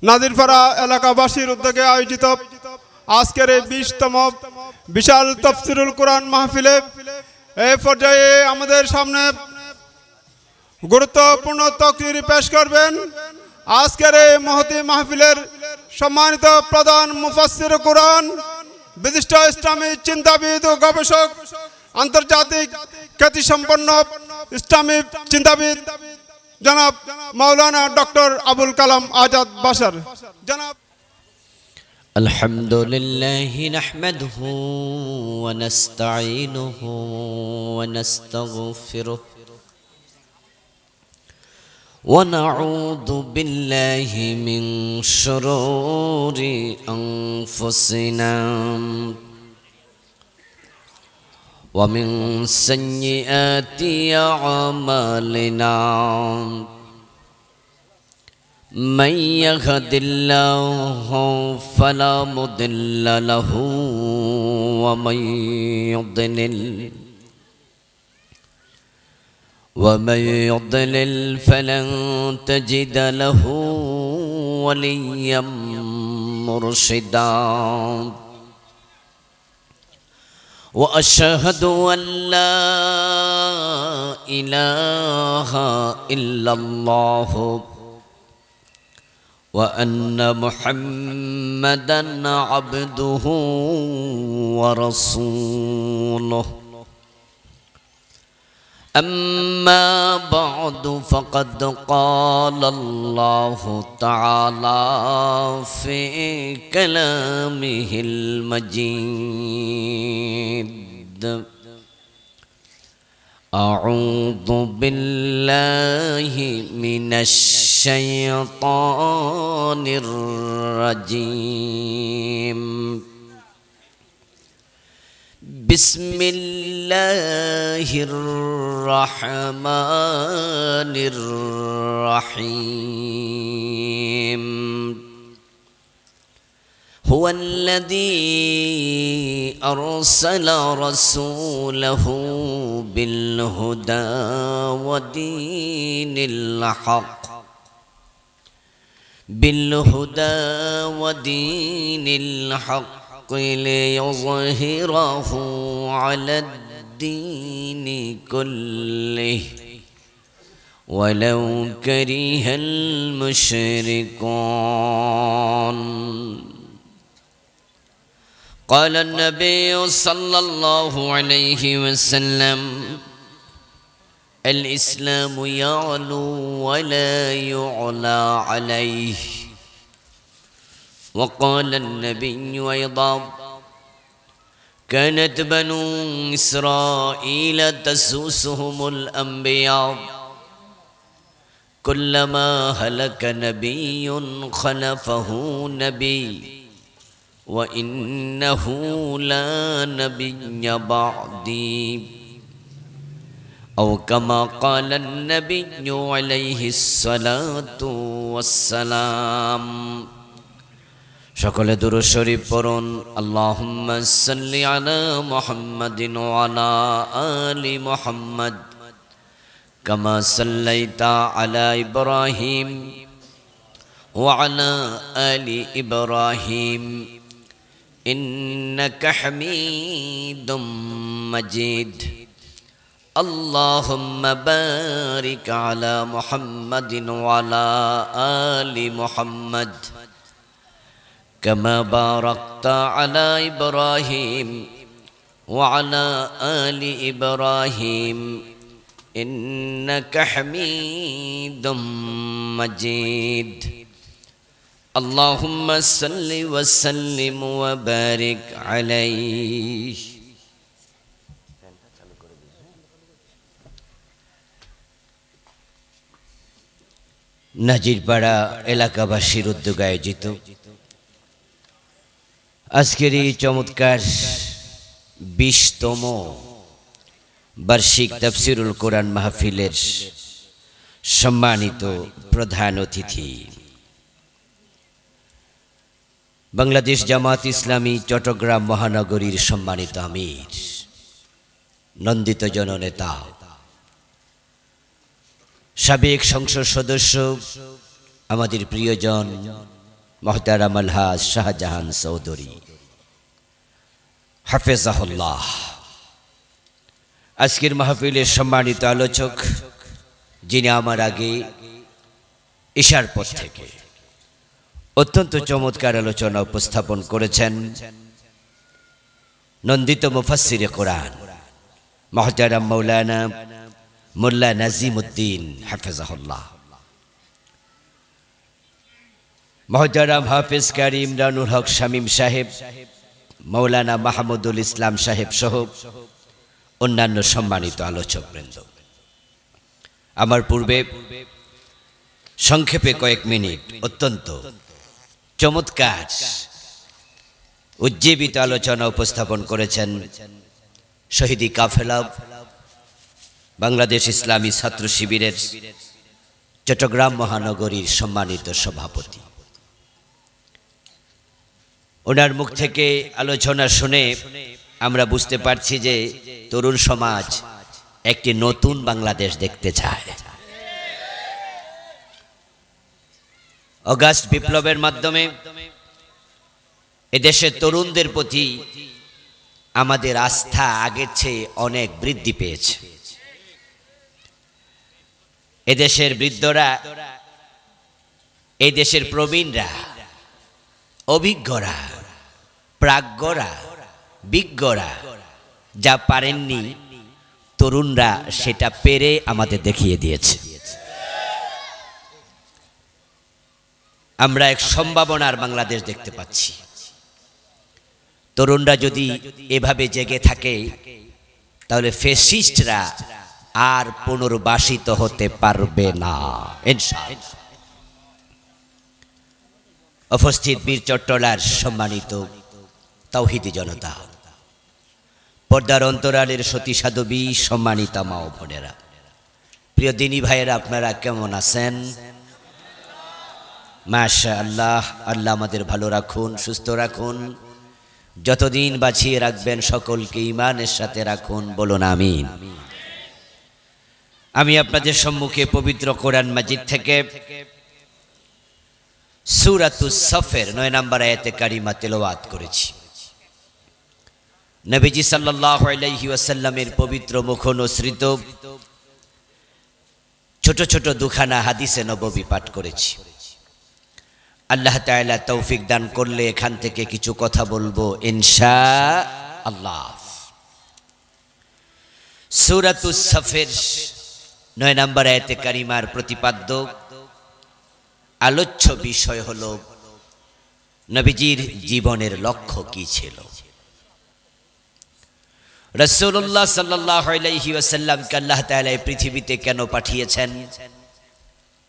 নাজিরপাড়া এলাকাবাসীর উদ্যোগে আয়োজিত আজকের এই 20তম বিশাল তাফসীরুল কোরআন মাহফিলে এই পর্যায়ে আমাদের সামনে গুরুত্বপূর্ণ তাকরীর পেশ করবেন আজকের এই মহতী মাহফিলের সম্মানিত প্রধান মুফাসসির কোরআন, বিশিষ্ট ইসলামী চিন্তাবিদ ও গবেষক, আন্তর্জাতিক খ্যাতিসম্পন্ন ইসলামী চিন্তাবিদ জনাব মাওলানা ডক্টর আবুল কালাম আজাদ বাশার। জনাব আলহামদুলিল্লাহি নাহমাদুহু ওয়া নাস্তাঈনুহু ওয়া নাস্তাগফিরুহু ওয়া নাউযু বিল্লাহি মিন শুরুরি আনফুসিনা ওয়া মিন সাইয়্যাতি আ'মালিনা من يهد الله فلا مضل له ومن يضلل فلن تجد له وليا مرشدا وأشهد أن لا إله إلا الله وأن محمدًا عبده ورسوله أما بعد فقد قال الله تعالى في كلامه المجيد أعوذ بالله من الشيطان الرجيم بسم الله الرحمن الرحيم هو الذي أرسل رسوله بالهدى ودين الحق ليظهره على الدين كله ولو كره المشركون. قال النبي صلى الله عليه وسلم الإسلام يعلو ولا يعلى عليه. وقال النبي أيضا كانت بنو إسرائيل تسوسهم الأنبياء كلما هلك نبي خلفه نبي وإنه لا نبي بعدي أو كما قال النبي عليه الصلاة والسلام. সকলে দুরূদ শরীফ পড়ুন। আল্লাহুম্মা সাল্লি আলা মুহাম্মাদিন ওয়া আলা আলি মুহাম্মাদ কামা সাল্লাইতা আলা ইব্রাহিম ওয়া আলা আলি ইব্রাহিম إنك حميد مجيد. اللهم بارك على محمد وعلى آل محمد كما باركت على إبراهيم وعلى آل إبراهيم إنك حميد مجيد. اللهم صل وسلم وبارك عليه. নাজিরপাড়া এলাকাবাসীর উদ্যোগে আয়োজিত আজকের এই চমৎকার 20তম বার্ষিক তাফসীরুল কোরআন মাহফিলের সম্মানিত প্রধান অতিথি বাংলাদেশ জামাত ইসলামী চট্টগ্রাম মহানগরীর সম্মানিত আমির, নন্দিত জননেতা, সাবেক সংসদ সদস্য, আমাদের প্রিয়জন মুহতারাম আলহাজ শাহজাহান চৌধুরী হাফেজাহুল্লাহ। আজকের মাহফিলের সম্মানিত আলোচক, যিনি আমার আগে ঈশার পর থেকে অত্যন্ত চমৎকার আলোচনা উপস্থাপন করেছেন, নন্দিত মুফাসসিরে কোরআন মুহতারাম মাওলানা মোল্লা নাজিমউদ্দিন হাফেজাহুল্লাহ, মুহতারাম হাফেজ কারি ইমরানুল হক শামীম সাহেব, মাওলানা মাহমুদুল ইসলাম সাহেব সহ অন্যান্য সম্মানিত আলোচকবৃন্দ। আমার পূর্বে সংক্ষেপে কয়েক মিনিট অত্যন্ত চমৎকার উজ্জীবিত আলোচনা উপস্থাপন করেছেন শহীদি কাফেলা বাংলাদেশ ইসলামী ছাত্র শিবিরের চট্টগ্রাম মহানগরীর সম্মানিত সভাপতি। ওনার মুখ থেকে আলোচনা শুনে আমরা বুঝতে পারছি যে তরুণ সমাজ একটি নতুন বাংলাদেশ দেখতে চায়। অগাস্ট বিপ্লবের মাধ্যমে এদেশের তরুণদের প্রতি আমাদের আস্থা আগের চেয়ে অনেক বৃদ্ধি পেয়েছে। এদেশের বৃদ্ধরা, এই দেশের প্রবীণরা, অভিজ্ঞরা, প্রাজ্ঞরা, বিজ্ঞরা যা পারেননি, তরুণরা সেটা পেরে আমাদের দেখিয়ে দিয়েছে। আমরা এক সম্ভাবনার বাংলাদেশ দেখতে পাচ্ছি। তরুণরা যদি এভাবে জেগে থাকে, তাহলে ফ্যাসিস্টরা আর পুনর্বাসিত হতে পারবে না ইনশাআল্লাহ। উপস্থিত বীর চট্টলার সম্মানিত তাওহীদি জনতা, পর্দার অন্তরালের সতী সাধবী সম্মানিতা মা ও বোনেরা, প্রিয় দিনী ভাইয়েরা, আপনারা কেমন আছেন? মাশাআল্লাহ। আল্লাহ আমাদের ভালো রাখুন, সুস্থ রাখুন, যতদিন বাঁচিয়ে রাখবেন সকলকে ঈমানের সাথে রাখুন, বলুন আমিন। আমি আপনাদের সম্মুখে পবিত্র কোরআন মাজিদ থেকে সূরাতুস সফের 9 নম্বর আয়াতে কারিমা তেলাওয়াত করেছি। নবীজি সাল্লাল্লাহু আলাইহি ওয়াসাল্লামের পবিত্র মুখ অনুসৃত ছোট ছোট দুখানা হাদিসে নববী পাঠ করেছি। আল্লাহ তাআলা তৌফিক দান করলে এখান থেকে কিছু কথা বলবো ইনশাআল্লাহ। সূরাতুস সফের 9 নম্বর আয়াতে কারিমার প্রতিপাদ্য আলোচ্য বিষয় হলো নবীজির জীবনের লক্ষ্য কি ছিল। রাসূলুল্লাহ সাল্লাল্লাহু আলাইহি ওয়াসাল্লামকে আল্লাহ তাআলা এই পৃথিবীতে কেন পাঠিয়েছেন?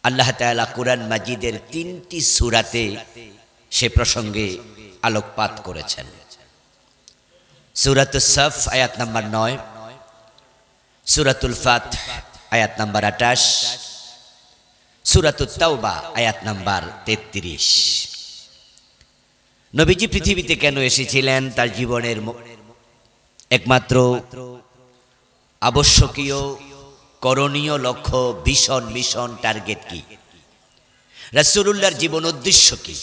আল্লাহ তাআলা কুরআন মাজিদের 3টি সূরাতে সে প্রসঙ্গে আলোকপাত করেছেন। সূরাতুস সফ আয়াত নাম্বার 9, সূরাতুল ফাতহ আয়াত নাম্বার 28, সূরাতুত তাওবা আয়াত নাম্বার 33। নবীজি পৃথিবীতে কেন এসেছিলেন? তার জীবনের একমাত্র আবশ্যকীয় করণীয় লক্ষ্য, ভিশন, মিশন, টার্গেট কি? রাসূলুল্লাহর জীবন উদ্দেশ্য কি?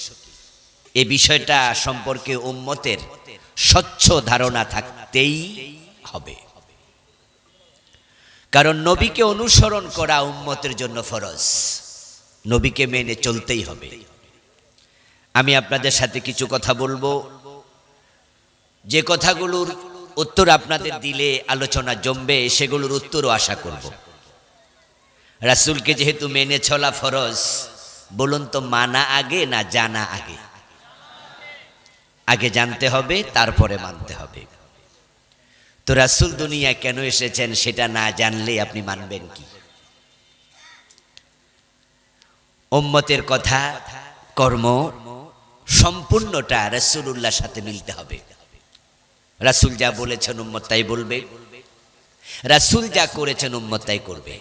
এই বিষয়টা সম্পর্কে উম্মতের স্বচ্ছ ধারণা থাকতেই হবে, কারণ নবীকে অনুসরণ করা উম্মতের জন্য ফরজ। নবীকে মেনে চলতেই হবে। আমি আপনাদের সাথে কিছু কথা বলবো, যে কথাগুলোর উত্তর আপনাদের দিলে আলোচনা জমবে, সেগুলোর উত্তরও আশা করব। রাসূলকে যেহেতু মেনে চলা ফরজ, বলুন তো মানা আগে না জানা আগে? আগে জানতে হবে, তারপরে মানতে হবে। তো রাসূল দুনিয়ায় কেন এসেছেন সেটা না জানলে আপনি মানবেন কি? উম্মতের কথা, কর্ম সম্পূর্ণটা রাসূলুল্লাহর সাথে মিলতে হবে। রাসূল যা বলেছেন উম্মত তাই বলবে, রাসূল যা করেছেন উম্মত তাই করবে।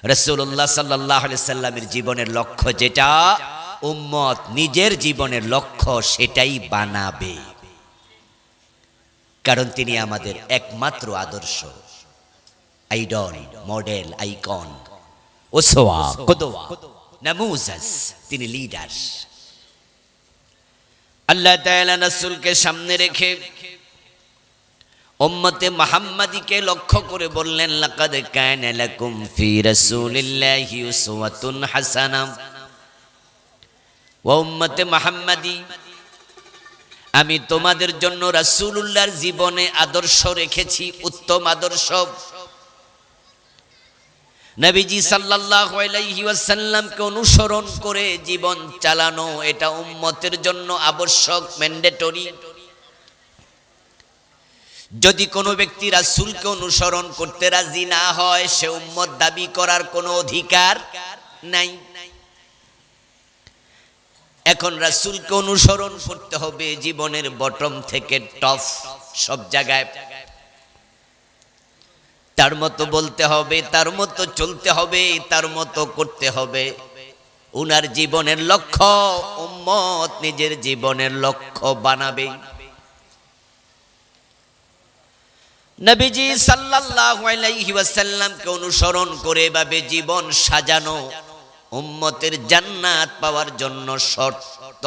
রাসূলুল্লাহ সাল্লাল্লাহু আলাইহি সাল্লামের জীবনের লক্ষ্য যেটা, উম্মত নিজের জীবনের লক্ষ্য সেটাই বানাবে, কারণ তিনি আমাদের একমাত্র আদর্শ, আইডল, মডেল, আইকন, উসওয়া, কুদওয়া, নামুজাজ। তিনি লিডার, আল্লাহ তাআলা রাসূলকে সামনে রেখে উম্মতে মুহাম্মাদীকে লক্ষ্য করে বললেন, লাকাদ কানা লাকুম ফি রাসূলিল্লাহি উসওয়াতুন হাসানাহ। ও উম্মতে মুহাম্মাদী, আমি তোমাদের জন্য রাসূলুল্লাহর জীবনে আদর্শ রেখেছি, উত্তম আদর্শ। নবীজি সাল্লাল্লাহু আলাইহি ওয়াসাল্লামকে অনুসরণ করে জীবন চালানো এটা উম্মতের জন্য আবশ্যক, ম্যান্ডেটরি। যদি কোনো ব্যক্তি রাসূলকে অনুসরণ করতে রাজি না হয়, সে উম্মত দাবি করার কোনো অধিকার নাই। এখন রাসূলকে অনুসরণ করতে হবে জীবনের বটম থেকে টপ সব জায়গায়। তার মতো বলতে হবে, তার মতো চলতে হবে, তার মতো করতে হবে। উনার জীবনের লক্ষ্য উম্মত নিজের জীবনের লক্ষ্য বানাবে। নবীজি সাল্লাল্লাহু আলাইহি ওয়াসাল্লামকে অনুসরণ করে এভাবে জীবন সাজানো উম্মতের জান্নাত পাওয়ার জন্য শর্ত।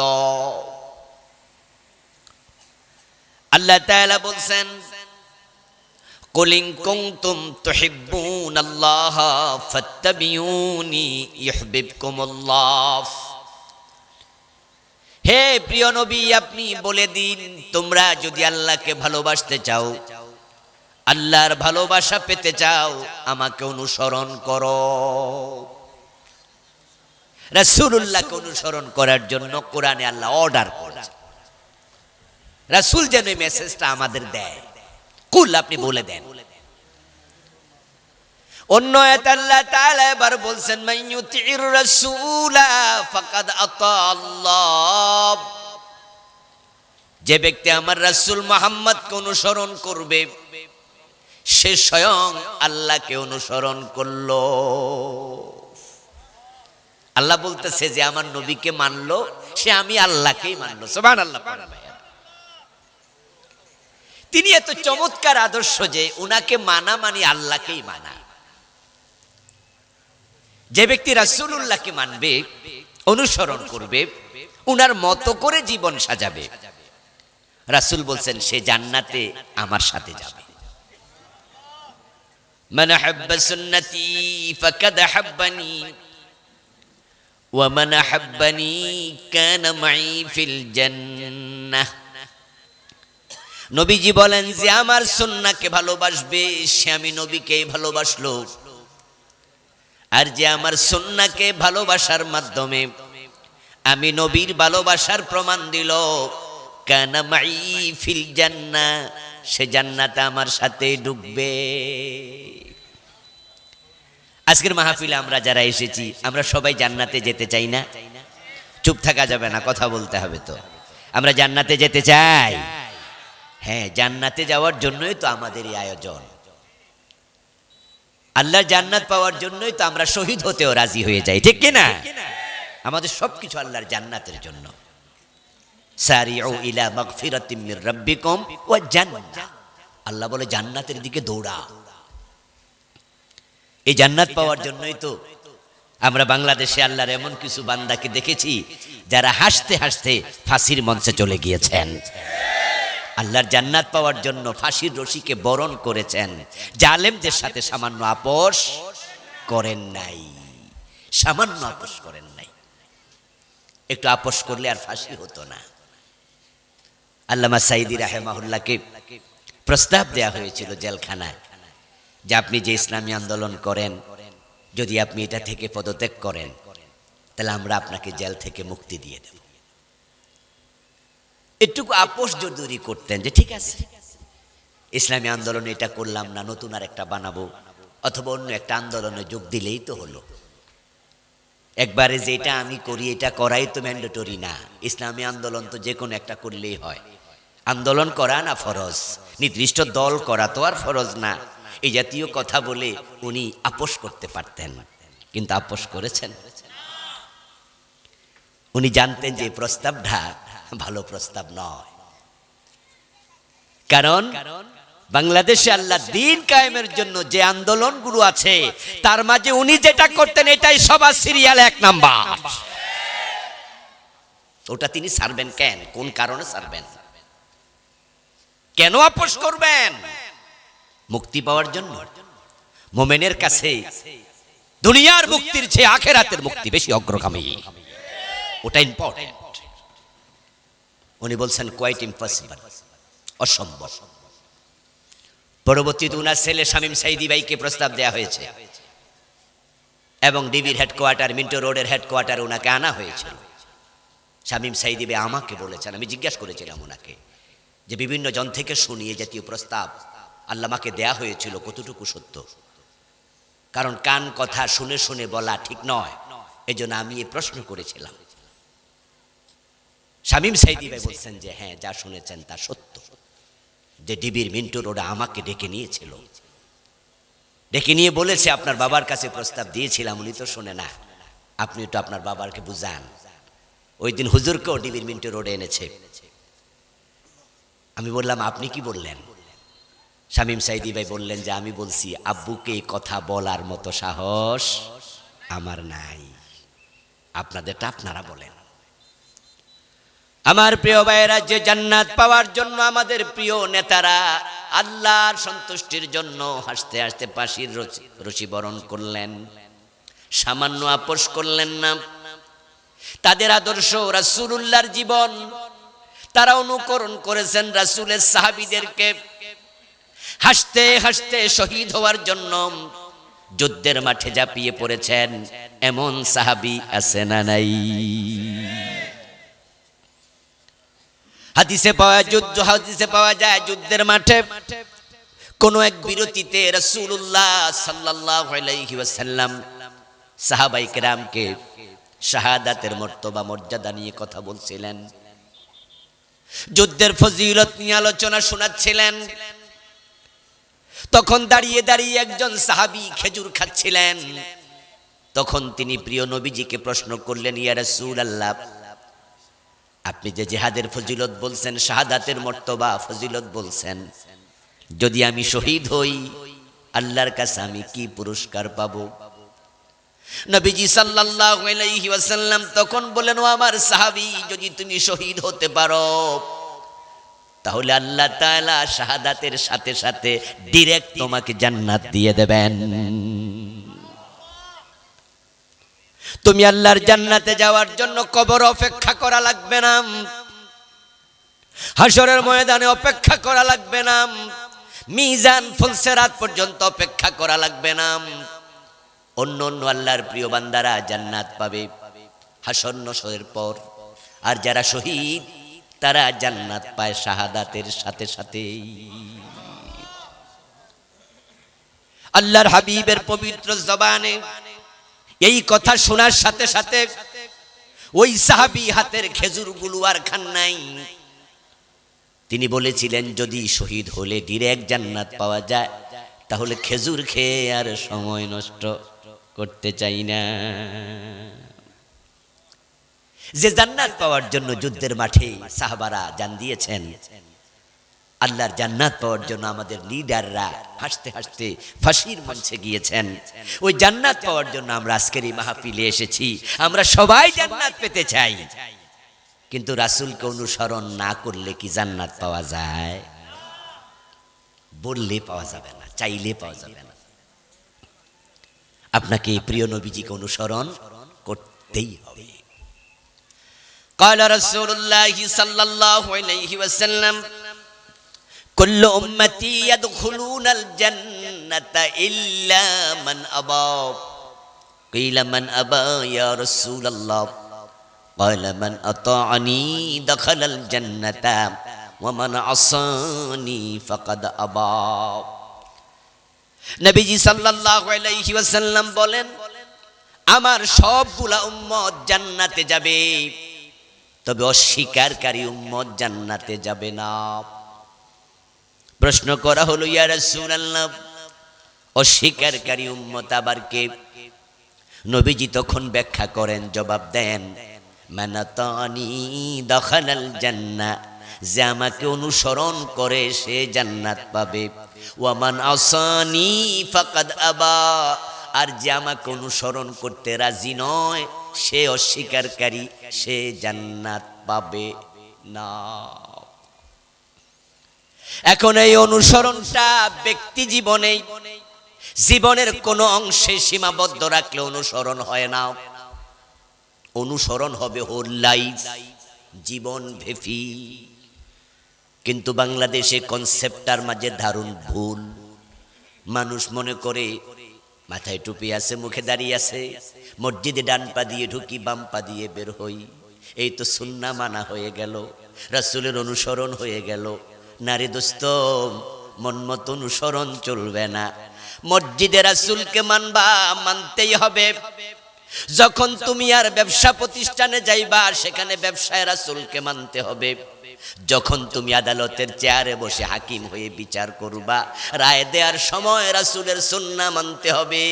আল্লাহ তাআলা বলছেন, কুল ইন কুনতুম তুহিব্বুনাল্লাহ ফাত্তাবিউনি ইউহিব্বুকুমুল্লাহ। হে প্রিয় নবী, আপনি বলে দিন, তোমরা যদি আল্লাহকে ভালোবাসতে চাও, আল্লাহর ভালোবাসা পেতে চাও, আমাকে অনুসরণ করো। রাসূলুল্লাহকে অনুসরণ করার জন্য কোরআনে আল্লাহ অর্ডার করেছে। রাসূল যেন এই মেসেজটা আমাদের দেয়। কুল, আপনি বলে দেন। অন্য আয়াত আল্লাহ তাআলা এবার বলছেন, মান ইউতির রাসূলা ফাকাদ আতা আল্লাহ। যে ব্যক্তি আমার রাসূল মুহাম্মদকে অনুসরণ করবে, সে স্বয়ং আল্লাহকে অনুসরণ করলো। আল্লাহ বলতেছে যে আমার নবীকে মানলো, সে আমি আল্লাহকেই মানলো। সুবহানাল্লাহ। তিনি এত চমৎকার আদর্শ যে উনাকে মানা মানে আল্লাহকেই মানা। যে ব্যক্তি রাসূলুল্লাহকে মানবে, অনুসরণ করবে, উনার মতো করে জীবন সাজাবে, রাসূল বলছেন সে জান্নাতে আমার সাথে যাবে। মান আহাব্বা সুন্নতি ফাকাদ আহাব্বানি ওয়া মান আহাব্বানি কানা মাই ফিল জান্নাহ। নবীজি বলেন যে আমার সুন্নাহকে ভালোবাসবে, সে আমি নবীকেই ভালোবাসলো। আর যে আমার সুন্নাহকে ভালোবাসার মাধ্যমে আমি নবীর ভালোবাসার প্রমাণ দিল, কানা মাই ফিল জান্নাহ, সে জান্নাতে আমার সাথে ঢুকবে। আজকের মাহফিলে আমরা যারা এসেছি, আমরা সবাই জান্নাতে যেতে চাই না? চুপ থাকা যাবে না, কথা বলতে হবে। তো আমরা জান্নাতে যেতে চাই। হ্যাঁ, জান্নাতে যাওয়ার জন্যই তো আমাদের এই আয়োজন। আল্লাহর জান্নাত পাওয়ার জন্যই তো আমরা শহীদ হতেও রাজি হয়ে যাই, ঠিক কি না? আমাদের সবকিছু আল্লাহর জান্নাতের জন্য। সারিউ ইলা মাগফিরাতিম মির রাব্বিকুম ওয়া জান্নাহ। আল্লাহ বলে জান্নাতের দিকে দৌড়া। এই জান্নাত পাওয়ার জন্যই তো আমরা বাংলাদেশে আল্লাহর এমন কিছু বান্দাকে দেখেছি যারা হাসতে হাসতে ফাঁসির মঞ্চে চলে গিয়েছেন। আল্লাহর জান্নাত পাওয়ার জন্য ফাঁসির রশিকে বরণ করেছেন। জালেমদের সাথে সামান্য আপোষ করেন নাই, সামান্য আপোষ করেন নাই। একটু আপোষ করলে আর ফাঁসি হতো না। আল্লামা সাইদি রাহিমাহুল্লাহকে প্রস্তাব দেয়া হয়েছিল জেলখানায় যে আপনি যে ইসলামী আন্দোলন করেন, যদি আপনি এটা থেকে পদত্যাগ করেন, তাহলে আমরা আপনাকে জেল থেকে মুক্তি দিয়ে দেব। একটুকু আপোষ যদি করতেন যে ঠিক আছে, ইসলামী আন্দোলন এটা করলাম না, নতুন আর একটা বানাবো, অথবা অন্য একটা আন্দোলনে যোগ দিলেই তো হলো। একবারে যে এটা আমি করি এটা করাই তো ম্যান্ডেটরি না। ইসলামী আন্দোলন তো যে কোনো একটা করলেই হয়। আন্দোলন করা না ফরজ, নির্দিষ্ট দল করা তো আর ফরজ না। এই জাতীয় কথা বলে উনি আপোষ করতে পারতেন, কিন্তু আপোষ করেছেন। উনি জানতেন যে প্রস্তাবটা ভালো প্রস্তাব নয়, কারণ বাংলাদেশে আল্লাহ দ্বীন কায়েমের জন্য যে আন্দোলনগুলো আছে তার মাঝে উনি যেটা করতেন এটাই সবার সিরিয়াল 1 নাম্বার। ওটা তিনি ছাড়বেন কেন? কোন কারণে ছাড়বেন? কেন আপোষ করবেন? মুক্তি পাওয়ার জন্য। মুমিনের কাছে দুনিয়ার মুক্তির চেয়ে আখিরাতের মুক্তি বেশি অগ্রগামী, ওটা ইম্পর্টেন্ট। উনি বলছেন কোয়াইট ইম্পসিবল, অসম্ভব। পরবর্তীতে উনার ছেলে শামীম সাইদি ভাইকে প্রস্তাব দেওয়া হয়েছে এবং ডিবির হেডকোয়ার্টার, মিন্টো রোডের হেডকোয়ার্টার উনাকে আনা হয়েছিল। শামীম সাইদি ভাই আমাকে বলেছেন, আমি জিজ্ঞাসা করেছিলাম ওনাকে যে বিভিন্ন জন থেকে শুনিয়ে জাতীয় প্রস্তাব আল্লামাকে দেয়া হয়েছিল কতটুকু সত্য, কারণ কান কথা শুনে শুনে বলা ঠিক নয়, এজন্য আমি এই প্রশ্ন করেছিলাম। শামীম সাইদি ভাই বলছেন যে হ্যাঁ, যা শুনেছেন তা সত্য, যে ডিবির মিন্টো রোডে আমাকে ডেকে নিয়েছিল, ডেকে নিয়ে বলেছে আপনার বাবার কাছে প্রস্তাব দিয়েছিলাম, উনি তো শোনে না, আপনি তো আপনার বাবাকে বুঝান। ওই দিন হুজুরকেও ডিবির মিন্টো রোডে এনেছে। আমি বললাম আপনি কি বললেন? শামীম সাইদি ভাই বললেন যে আমি বলছি আব্বুকে কথা বলার মতো সাহস আমার নাই, আপনাদেরটা আপনারা বলেন। আমার প্রিয় ভাইয়েরা, যে জান্নাত পাওয়ার জন্য আমাদের প্রিয় নেতারা আল্লাহর সন্তুষ্টির জন্য হাসতে হাসতে ফাঁসির রশি বরণ করলেন, সামান্য আপোষ করলেন না। তাদের আদর্শ, রাসূলুল্লাহর জীবন, তারা অনুকরণ করেছেন রাসূলের সাহাবীদেরকে। হাসতে হাসতে শহীদ হওয়ার জন্য যুদ্ধের মাঠে ঝাঁপিয়ে পড়েছেন এমন সাহাবী আছে না নাই? হাদিসে পাওয়া যায় যুদ্ধের মাঠে কোন এক বিরতিতে রাসূলুল্লাহ সাল্লাল্লাহু আলাইহি ওয়াসাল্লাম সাহাবায়ে কেরামকে শাহাদাতের মর্তবা মর্যাদা নিয়ে কথা বলছিলেন, যুদ্ধের ফজিলত নিয়ে আলোচনা শোনাচ্ছিলেন। তখন দাঁড়িয়ে দাঁড়িয়ে একজন সাহাবী খেজুর খাচ্ছিলেন। তখন তিনি প্রিয় নবীজিকে প্রশ্ন করলেন, ইয়া রাসূলুল্লাহ, আপনি যে জিহাদের ফজিলত বলছেন, শাহাদাতের মর্তবা ফজিলত বলছেন, যদি আমি শহীদ হই আল্লাহর কাছে আমি কি পুরস্কার পাবো? নবীজি সাল্লাল্লাহু আলাইহি ওয়াসাল্লাম তখন বলেন, ও আমার সাহাবী, যদি তুমি শহীদ হতে পারো তাহলে আল্লাহ তাআলা শাহাদাতের সাথে সাথে ডাইরেক্ট তোমাকে জান্নাত দিয়ে দেবেন। তুমি আল্লাহর জান্নাতে যাওয়ার জন্য কবর অপেক্ষা করা লাগবে না, হাশরের ময়দানে অপেক্ষা করা লাগবে না, মিজান ফুলসিরাত পর্যন্ত অপেক্ষা করা লাগবে না। অন্য অন্য আল্লাহর প্রিয় বান্দারা জান্নাত পাবে হাশর নশরের পর, আর যারা শহীদ তারা জান্নাত পায় শাহাদাতের সাথে সাথে। আল্লাহর হাবিবের পবিত্র জবানে এই কথা শোনার সাথে সাথে ওই সাহাবী হাতের খেজুরগুলো আর খান নাই। তিনি বলেছিলেন, যদি শহীদ হলে ডাইরেক্ট জান্নাত পাওয়া যায় তাহলে খেজুর খেয়ে আর সময় নষ্ট করতে চাই না। যে জান্নাত পাওয়ার জন্য যুদ্ধের মাঠে সাহাবারা জান দিয়েছেন, আল্লাহর জান্নাত পাওয়ার জন্য আমাদের লিডাররা হাসতে হাসতে ফাঁসির মঞ্চে গিয়েছেন। ওই জান্নাত পাওয়ার জন্য আমরা আজকের এই মাহফিলে এসেছি। আমরা সবাই জান্নাত পেতে চাই, কিন্তু রাসূলকে অনুসরণ না করলে কি জান্নাত পাওয়া যায়? বললে পাওয়া যাবে না, চাইলে পাওয়া যাবে না। আপনাকে প্রিয় নবীজিকে অনুসরণ করতেই হবে। قال رسول الله صلى الله عليه وسلم كل امتي يدخلون الجنه الا من ابى قيل من ابى يا رسول الله قال من اطاعني دخل الجنه ومن عصاني فقد ابى। নবীজি সাল্লাল্লাহু আলাইহি ওয়াসাল্লাম বলেন, আমার সবগুলা উম্মত জান্নাতে যাবে, তবে অস্বীকারী উম্মত জান্নাতে যাবে না। প্রশ্ন করা হলো, ইয়া রাসূলুল্লাহ, অস্বীকারী উম্মত আবার কে? নবীজি তখন ব্যাখ্যা করেন, জবাব দেন, মান আতানি দাখালাল জান্নাহ, যে আমাকে অনুসরণ করে সে জান্নাত পাবে। ওয়া মান আসানি ফাকাদ আবা, আর যে আমাকে অনুসরণ করতে রাজি নয় সে অস্বীকারী, সে জান্নাত পাবে না। এখন এই অনুসরণটা ব্যক্তি জীবনের কোনো অংশে সীমাবদ্ধ রাখলে অনুসরণ হয় না। অনুসরণ হবে হোল লাইফ, জীবন ব্যাপী। কিন্তু বাংলাদেশে কনসেপ্টটার মাঝে দারুণ ভুল। মানুষ মনে করে মাথায় টুপি আছে, মুখে দাঁড়িয়ে আছে, মসজিদে ডান পা দিয়ে ঢুকি, বাম পা দিয়ে বের হই, এই তো সুন্নাহ মানা হয়ে গেল, রাসূলের অনুসরণ হয়ে গেল। নারী দোস্ত, মন মতো অনুসরণ চলবে না। মসজিদে রাসূলকে মানতেই হবে। যখন তুমি আর ব্যবসা প্রতিষ্ঠানে যাইবা, সেখানে ব্যবসায় রাসূলকে মানতে হবে। যখন তুমি আদালতের চেয়ারে বসে হাকিম হয়ে বিচার করবা, রায় দেওয়ার সময় রাসূলের সুন্নাহ মানতে হবে।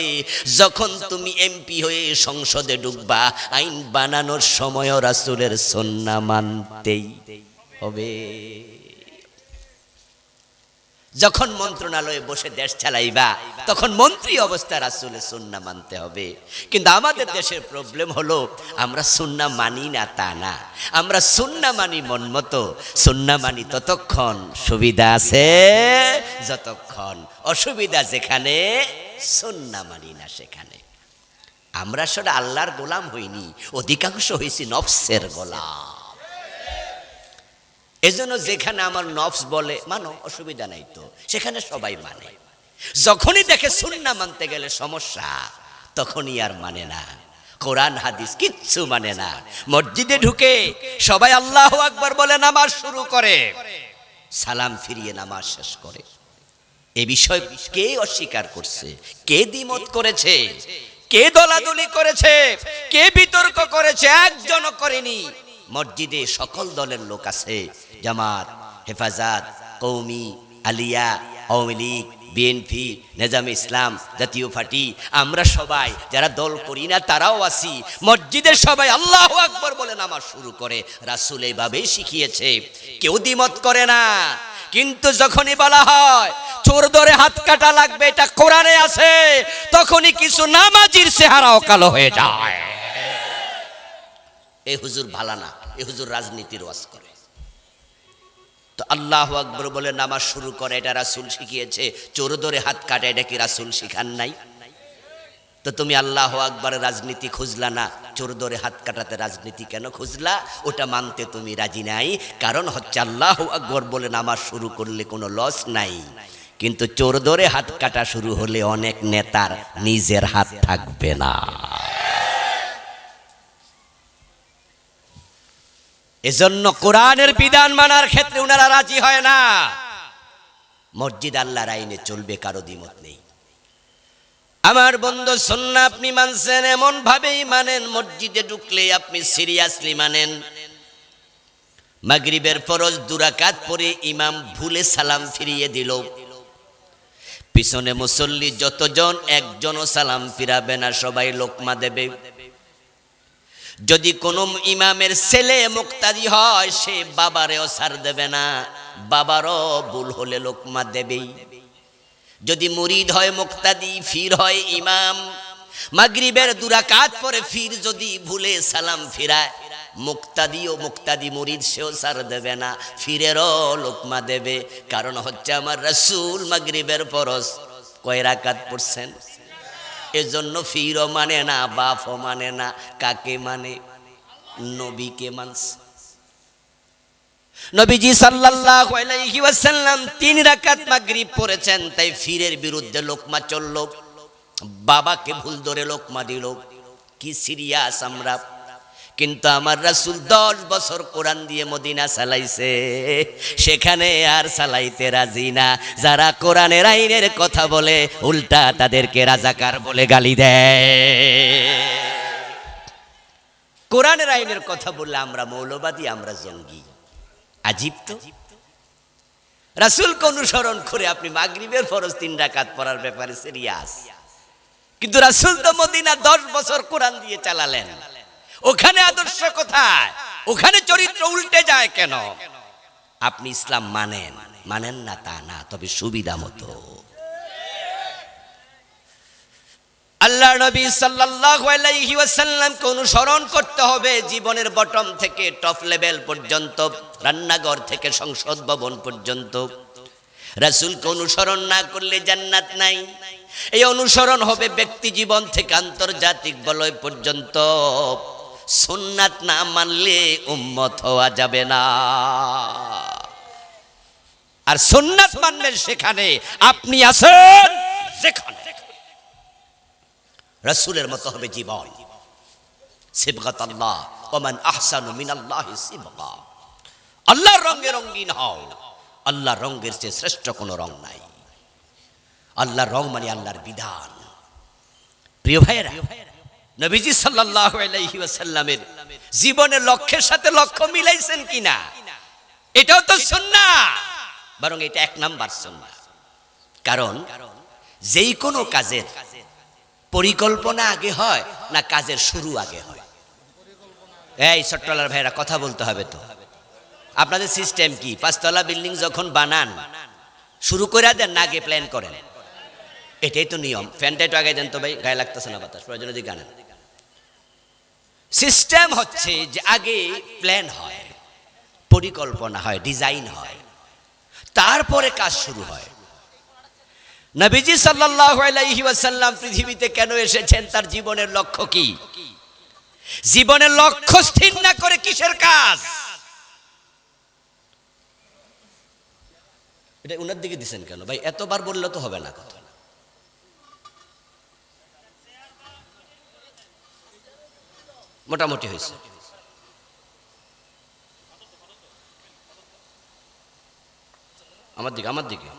যখন তুমি এমপি হয়ে সংসদে ঢুকবা, আইন বানানোর সময়ও রাসূলের সুন্নাহ মানতেই হবে। যখন মন্ত্রণালয়ে বসে দেশ চালাইবা, তখন মন্ত্রী অবস্থা রাসূলের সুন্নাহ মানতে হবে। কিন্তু আমাদের দেশের প্রবলেম হলো, আমরা সুন্নাহ মানি না তা না, আমরা সুন্নাহ মানি মন মতো। সুন্নাহ মানি ততক্ষণ সুবিধা আছে যতক্ষণ, অসুবিধা যেখানে, সুন্নাহ মানি না সেখানে। আমরা আসলে আল্লাহর গোলাম হইনি, অধিকাংশ হইছি নফসের গোলাম। এজন্য যেখানে আমার নফস বলে মানো, অসুবিধা নাই তো, সেখানে সবাই মানে। যখনই দেখে সুন্নাহ মানতে গেলে সমস্যা, তখনই আর মানে না। কোরআন হাদিস কিচ্ছু মানে না। মসজিদে ঢুকে সবাই আল্লাহু আকবার বলে নামাজ শুরু করে, সালাম ফিরিয়ে নামাজ শেষ করে। এ বিষয় কে অস্বীকার করছে? কে দ্বিমত করেছে? কে দলাদলি করেছে? কে বিতর্ক করেছে? একজনও করেনি। মসজিদে সকল দলের লোক আছে, জামাত, হেফাজত, কওমি, আলিয়া, আওয়ামী লীগ, বিএনপি, নেজামে ইসলাম, জাতীয় পার্টি, আমরা সবাই যারা দল করি না তারাও আছি। মসজিদে সবাই আল্লাহু আকবার বলে নামাজ শুরু করে, রাসূল এইভাবেই শিখিয়েছে, কেউ দ্বিমত করে না। কিন্তু যখনই বলা হয় চোর ধরে হাত কাটা লাগবে, এটা কোরআনে আছে, তখনই কিছু নামাজির চেহারাও কালো হয়ে যায়। এই হুজুর ভালো না, এই হুজুর রাজনীতির ওয়াজ করে। তো আল্লাহু আকবার বলে নামাজ শুরু করে, এটা রাসূল শিখিয়েছে। চোর ধরে হাত কাটা, এটা কি রাসূল শিখান নাই? তো তুমি আল্লাহু আকবারের রাজনীতি খুঁজলা না, চোর ধরে হাত কাটাতে রাজনীতি কেন খুঁজলা? ওটা মানতে তুমি রাজি নাই। কারণ হচ্ছে আল্লাহু আকবার বলে নামাজ শুরু করলে কোনো লস নাই, কিন্তু চোর ধরে হাত কাটা শুরু হলে অনেক নেতার নিজের হাত থাকবে না। এজন্য কোরআনের বিধান মানার ক্ষেত্রে ওনারা রাজি হয় না। মসজিদ আল্লাহর আইনে চলবে, কারো দ্বিমত নেই। আমার বন্ধু, সুন্নাহ আপনি মানছেন, এমন ভাবেই মানেন মসজিদে ঢুকলে আপনি সিরিয়াসলি মানেন। মাগরিবের ফরজ 2 রাকাত পরে ইমাম ভুলে সালাম ফিরিয়ে দিল, পিছনে মুসল্লি যতজন, একজনও সালাম ফিরাবে না, সবাই লোকমা দেবে। যদি কোনো ইমামের ছেলে মুক্তাদি হয়, সে বাবারেও ছাড় দেবে না, বাবারও ভুল হলে লোকমা দেবেই। যদি মুরিদ হয় মুক্তাদি, ফির হয় ইমাম, মাগরিবের 2 রাকাত পরে ফির যদি ভুলে সালাম ফিরায়, মুক্তাদি মুরিদ সেও ছাড় দেবে না, ফিরেরও লোকমা দেবে। কারণ হচ্ছে আমার রাসূল মাগরিবের ফরজ কয় রাকাত পড়ছেন। এজন্য ফিরও মানে না, বাপও মানে না, কাকে মানে? নবীকে মানছে। নবীজি সাল্লাল্লাহু আলাইহি ওয়াসাল্লাম 3 রাকাত মাগরিব পড়েছেন, তাই ফিরের বিরুদ্ধে লোকমা চলল, বাবাকে ভুল ধরে লোকমা দিল। কি সিরিয়াস আমরা! কিন্তু আমার রাসূল 10 বছর কোরআন দিয়ে মদিনা চালাইছে, সেখানে আর চালাইতে রাজি না। যারা কোরআনের আইনের কথা বলে, উল্টা তাদেরকে রাজাকার বলে গালি দেয়। কোরআনের আইনের কথা বললে আমরা মৌলবাদী, আমরা জঙ্গি। আজীব তো! রাসূলকে অনুসরণ করে আপনি মাগরিবের ফরজ 3 রাকাত পড়ার ব্যাপারে সিরিয়াস, কিন্তু রাসূল তো মদিনা 10 বছর কোরআন দিয়ে চালালেন, ওখানে আদর্শ কোথায়? ওখানে চরিত্র উল্টে যায় কেন? আপনি ইসলাম মানেন না তা না, তবে সুবিধা মতো। আল্লাহ নবী সাল্লাল্লাহু আলাইহি ওয়াসাল্লামকে অনুসরণ করতে হবে জীবনের বটম থেকে টপ লেভেল পর্যন্ত, রান্নাঘর থেকে সংসদ ভবন পর্যন্ত। রাসূলকে অনুসরণ না করলে জান্নাত নাই। এই অনুসরণ হবে ব্যক্তি জীবন থেকে আন্তর্জাতিক বলয় পর্যন্ত। সুন্নাত না মানলে উম্মত হওয়া যাবে না। আর সুন্নাত মানবেন সেখানে আপনি আছেন যেখানে। রাসূলের মতো হবে জীবন। সিবগাতাল্লাহ ওয়া মান আহসানু মিনাল্লাহি সিবগা। আল্লাহর রঙে রঙিন হও। আল্লাহর রঙের চেয়ে শ্রেষ্ঠ কোনো রং নাই। আল্লাহর রং মানে আল্লাহর বিধান। প্রিয় ভাইয়েরা, নবীজি সাল্লাল্লাহু আলাইহি ওয়াসাল্লামের জীবনের লক্ষ্যের সাথে লক্ষ্য মিলাইছেন কিনা, এটাও তো সুন্নাহ, বরং এটা এক নাম্বার সুন্নাহ। কারণ যেই কোনো কাজের পরিকল্পনা আগে হয় না কাজের শুরু আগে হয়? এই ছোট্টলার ভাইরা কথা বলতে হবে তো। আপনাদের সিস্টেম কি? 5 তলা বিল্ডিং যখন বানান শুরু করে দেন না আগে প্ল্যান করেন? এটাই তো নিয়ম। ফ্যানটা একটু আগে দেন তো ভাই, গায়ে লাগতেছে না বাতাস, প্রয়োজনে দিকে আনেন। সিস্টেম হচ্ছে যে আগে প্ল্যান হয়, পরিকল্পনা হয়, ডিজাইন হয়, তারপরে কাজ শুরু হয়। নবীজি সাল্লাল্লাহু আলাইহি ওয়াসাল্লাম পৃথিবীতে কেন এসেছেন? তার জীবনের লক্ষ্য কি? জীবনের লক্ষ্য স্থির না করে কিসের কাজ? এটা উনার দিকে দিবেন কেন ভাই? এতবার বললে তো হবে না কথা। মোটামুটি হয়েছে। আমার দিকে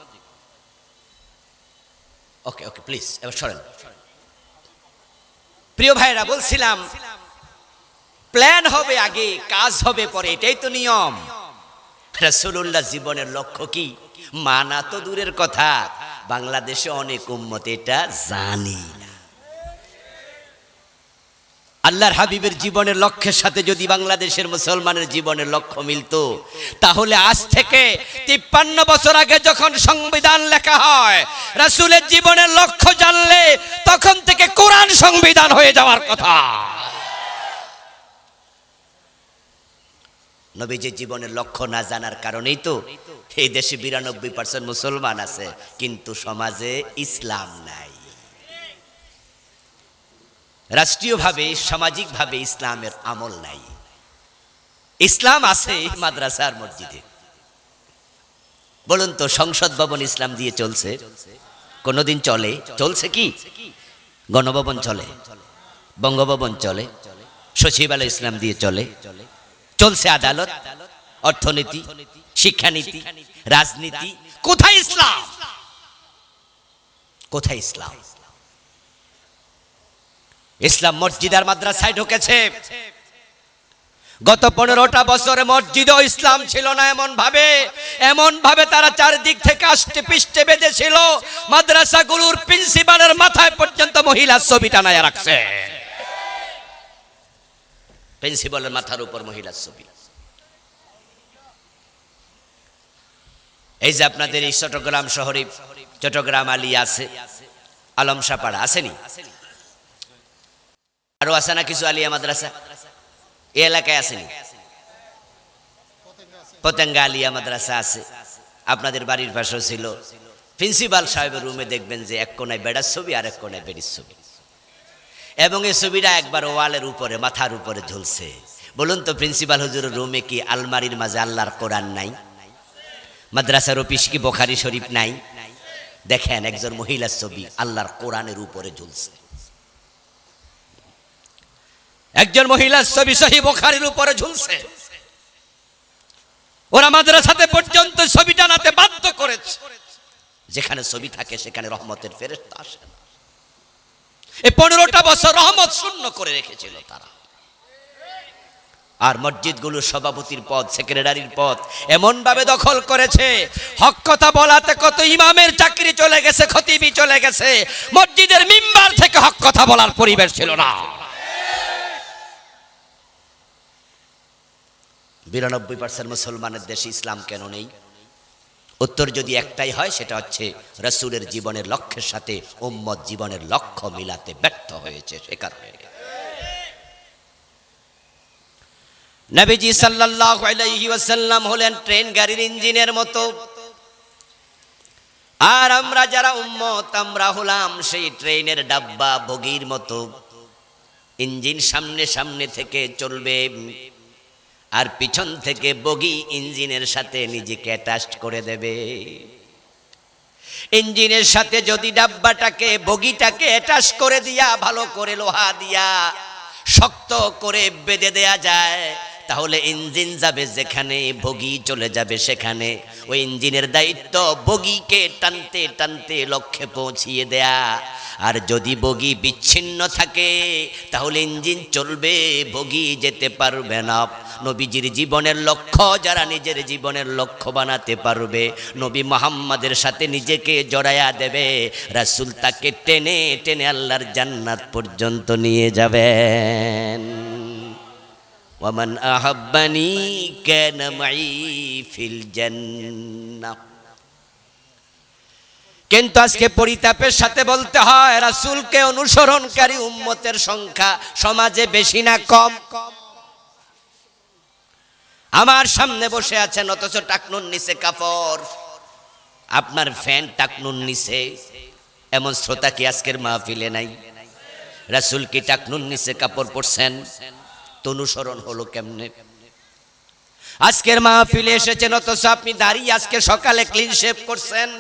ওকে ওকে প্লিজ, এবার সরেন। প্রিয় ভাইরা, বলছিলাম প্ল্যান হবে আগে, কাজ হবে পরে, এটাই তো নিয়ম। রাসূলুল্লাহ জীবনের লক্ষ্য কি মানা তো দূরের কথা, বাংলাদেশে অনেক উম্মত এটা জানি না। আল্লাহর হাবিবের জীবনের লক্ষ্যের সাথে যদি বাংলাদেশের মুসলমানের জীবনের লক্ষ্য মিলতো, তাহলে আজ থেকে 53 বছর আগে যখন সংবিধান লেখা হয়, রাসূলের জীবনের লক্ষ্য জানলে তখন থেকে কোরআন সংবিধান হয়ে যাওয়ার কথা। নবীজির জীবনের লক্ষ্য না জানার কারণেই তো এই দেশে 92% মুসলমান আছে, কিন্তু সমাজে ইসলাম নাই। রাষ্ট্রীয়ভাবে সামাজিকভাবে ইসলামের আমল নাই। ইসলাম আছে মাদ্রাসার মসজিদে। বলুন তো, সংসদ ভবন ইসলাম দিয়ে চলছে? কোনদিন চলে? চলছে কি? গণভবন চলে, বঙ্গভবন চলে, সচিবালয় ইসলাম দিয়ে চলে। চলছে আদালত, অর্থনীতি, শিক্ষানীতি, রাজনীতি। কোথায় ইসলাম? কোথায় ইসলাম? ইসলাম মসজিদ আর মাদ্রাসায় ঢুকেছে। গত 15টা বছরে মসজিদেও ইসলাম ছিল না। এমন ভাবে তারা চারদিক থেকে আষ্টে পৃষ্ঠে বেঁধেছিল, মাদ্রাসাগুলোর প্রিন্সিপালের মাথায় পর্যন্ত মহিলার ছবি টানায় রাখছে। প্রিন্সিপালের মাথার উপর মহিলার ছবি। এই যে আপনাদের এই চট্টগ্রাম শহরে চট্টগ্রাম আলিয়া আছে, আলমশাপাড়া আসেনি? আরো আছে না কিছু আলিয়া মাদ্রাসা এই এলাকায়? আসেনি? পতেঙ্গা আলিয়া মাদ্রাসা আছে, আপনাদের বাড়ির পাশেও ছিল। প্রিন্সিপাল সাহেবের রুমে দেখবেন যে এক কোনায় বেড়ার ছবি আর এক কোনায় বেড়ির ছবি, এবং এই ছবিটা একবার ওয়ালের উপরে মাথার উপরে ঝুলছে। বলুন তো, প্রিন্সিপাল হুজুরের রুমে কি আলমারির মাঝে আল্লাহর কোরআন নাই? মাদ্রাসার অফিস কি বুখারী শরীফ নাই? দেখেন একজন মহিলার ছবি আল্লাহর কোরআনের উপরে ঝুলছে। একজন মহিলার ছবি সহিহ বুখারীর উপরে ঝুলছে। ওরা মাদ্রাসাতে পর্যন্ত ছবি টানাতে বাধ্য করেছে। যেখানে ছবি থাকে সেখানে রহমতের ফেরেশতা আসে না। এই 15টা বছর রহমত শূন্য করে রেখেছিল তারা। আর মসজিদগুলোর সভাপতির পদ, সেক্রেটারির পদ এমন ভাবে দখল করেছে, হক কথা বলাতে কত ইমামের চাকরি চলে গেছে, খতিবি চলে গেছে। মসজিদের মিম্বার থেকে হক কথা বলার পরিবেশ ছিল না। 92% মুসলমানের দেশে ইসলাম কেন নেই? উত্তর যদি একটাই হয়, সেটা হচ্ছে রাসূলের জীবনের লক্ষ্যের সাথে উম্মত জীবনের লক্ষ্য মিলাতে ব্যর্থ হয়েছে। সে কারণে নবীজি সাল্লাল্লাহু আলাইহি ওয়াসাল্লাম হলেন ট্রেন গাড়ির ইঞ্জিনের মতো, আর আমরা যারা উম্মত আমরা হলাম সেই ট্রেনের ডাব্বা বগির মতো। ইঞ্জিন সামনে সামনে থেকে চলবে, আর পিছন থেকে বগি ইঞ্জিনের সাথে নিজেকে অ্যাটাচ করে দেবে। ইঞ্জিনের সাথে যদি ডাব্বাটাকে বগিটাকে অ্যাটাচ করে দিয়া ভালো করে লোহা দিয়া শক্ত করে বেঁধে দেয়া যায়, তাহলে ইঞ্জিন যাবে যেখানে, বগি চলে যাবে সেখানে। ওই ইঞ্জিনের দায়িত্ব বগিকে টানতে টানতে লক্ষ্যে পৌঁছিয়ে দেয়া। আর যদি বগি বিচ্ছিন্ন থাকে তাহলে ইঞ্জিন চলবে, বগি যেতে পারবে না। নবীজির জীবনের লক্ষ্য যারা নিজের জীবনের লক্ষ্য বানাতে পারবে, নবী মুহাম্মাদের সাথে নিজেকে জড়ায়া দেবে, রাসূল তাকে টেনে টেনে আল্লাহর জান্নাত পর্যন্ত নিয়ে যাবেন। ওয়ামান আহাব্বানি কানা মাই ফিল জান্নাহ। কিন্তু আজকে পরিতাপের সাথে বলতে হয়, রাসূলকে অনুসরণকারী উম্মতের সংখ্যা সমাজে বেশি না কম? আমার সামনে বসে আছেন অথচ টাকনুর নিচে কাপড়, আপনার ফ্যান টাকনুর নিচে, এমন শ্রোতা কি আজকের মাহফিলে নাই? রাসূল কি টাকনুর নিচে কাপড় পরছেন? তো অনুসরণ হলো কেমনে? আজকের মাহফিলে এসেছেন অথচ আপনি দাঁড়িয়ে আজকে সকালে ক্লিন শেভ করছেন।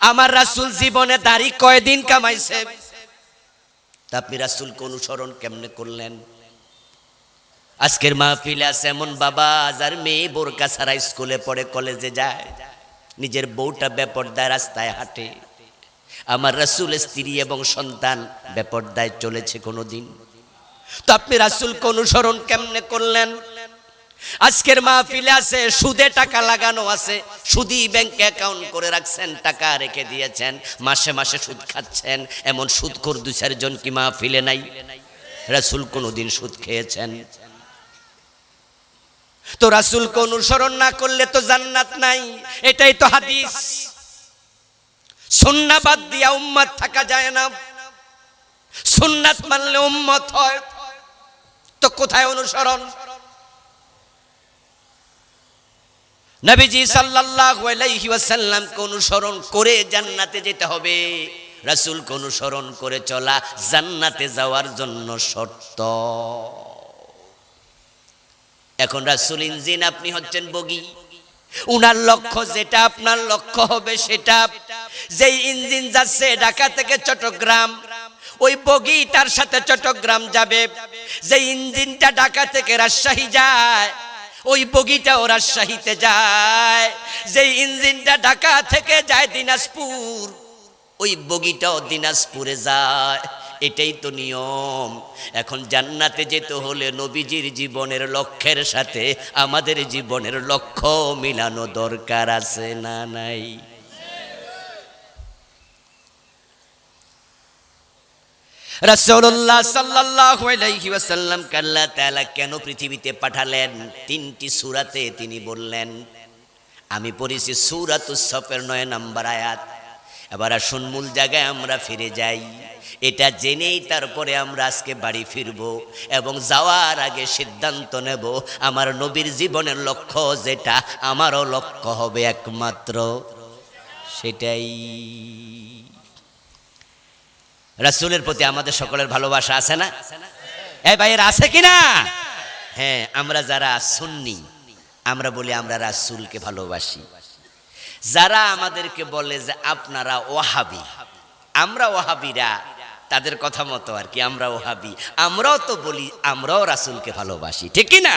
আমার রাসূল জীবনে দাড়ি কয়দিন কামাইছে? তা আপনি রাসূলকে অনুসরণ কেমনে করলেন? আজকের মাহফিলে আছে এমন বাবা যার মেয়ে বোরকা ছাড়া স্কুলে পড়ে, কলেজে যায়, নিজের বউটা বেপরদায় রাস্তায় হাঁটে। আমার রাসূলের স্ত্রী এবং সন্তান বেপরদায় চলেছে কোনোদিন? তো আপনি রাসূলকে অনুসরণ কেমনে করলেন? আজকের মাহফিলে আছে সুদে টাকা লাগানো আছে, সুদী ব্যাংকে অ্যাকাউন্ট করে রাখছেন, টাকা রেখে দিয়েছেন, মাসে মাসে সুদ খাচ্ছেন। এমন সুদখোর দুই চারজন কি মাহফিলে নাই? রাসূল কোনোদিন সুদ খেয়েছেন? তো রাসূলকে অনুসরণ না করলে তো জান্নাত নাই, এটাই তো হাদিস। সুন্নাহ বাদ দিয়া উম্মত থাকা যায় না, সুন্নাত মানলে উম্মত হয়। তো কোথায় অনুসরণ? নবীজি সাল্লাল্লাহু আলাইহি ওয়াসাল্লামকে অনুসরণ করে জান্নাতে যেতে হবে। রাসূলকে অনুসরণ করে চলা জান্নাতে যাওয়ার জন্য শর্ত। এখন রাসূল ইঞ্জিন, আপনি হচ্ছেন বগি। উনার লক্ষ্য যেটা আপনার লক্ষ্য হবে সেটা। যেই ইঞ্জিন যাচ্ছে ঢাকা থেকে চট্টগ্রাম, ওই বগি তার সাথে চট্টগ্রাম যাবে। যেই ইঞ্জিনটা ঢাকা থেকে রাজশাহী যায়, ওই বগিটাও রাজশাহীতে যায়। যেই ইঞ্জিনটা ঢাকা থেকে যায় দিনাজপুর, ওই বগিটাও দিনাজপুরে যায়। এটাই তো নিয়ম। এখন জান্নাতে যেতে হলে নবীজির জীবনের লক্ষ্যের সাথে আমাদের জীবনের লক্ষ্য মিলানো দরকার আছে না নাই? রাসূলুল্লাহ সাল্লাল্লাহু আলাইহি ওয়াসাল্লাম আল্লাহ তাআলা কেন পৃথিবীতে পাঠালেন? 3টি সূরাতে তিনি বললেন। আমি পড়েছি সূরাতুস সফের 9 নম্বর আয়াত। এবার আসুন মূল জায়গায় আমরা ফিরে যাই। এটা জেনেই তারপরে আমরা আজকে বাড়ি ফিরব এবং যাওয়ার আগে সিদ্ধান্ত নেব আমার নবীর জীবনের লক্ষ্য যেটা, আমারও লক্ষ্য হবে একমাত্র সেটাই। রাসূলের প্রতি আমাদের সকলের ভালোবাসা আছে না? এই ভাইয়ের আছে কিনা? হ্যাঁ, আমরা যারা সুন্নি আমরা বলি আমরা রাসূলকে ভালোবাসি। যারা আমাদেরকে বলে যে আপনারা ওয়াহাবি, আমরা ওয়াহাবিরা, তাদের কথা মতো আর কি আমরা ওয়াহাবি, আমরাও তো বলি আমরাও রাসূলকে ভালোবাসি, ঠিক কি না?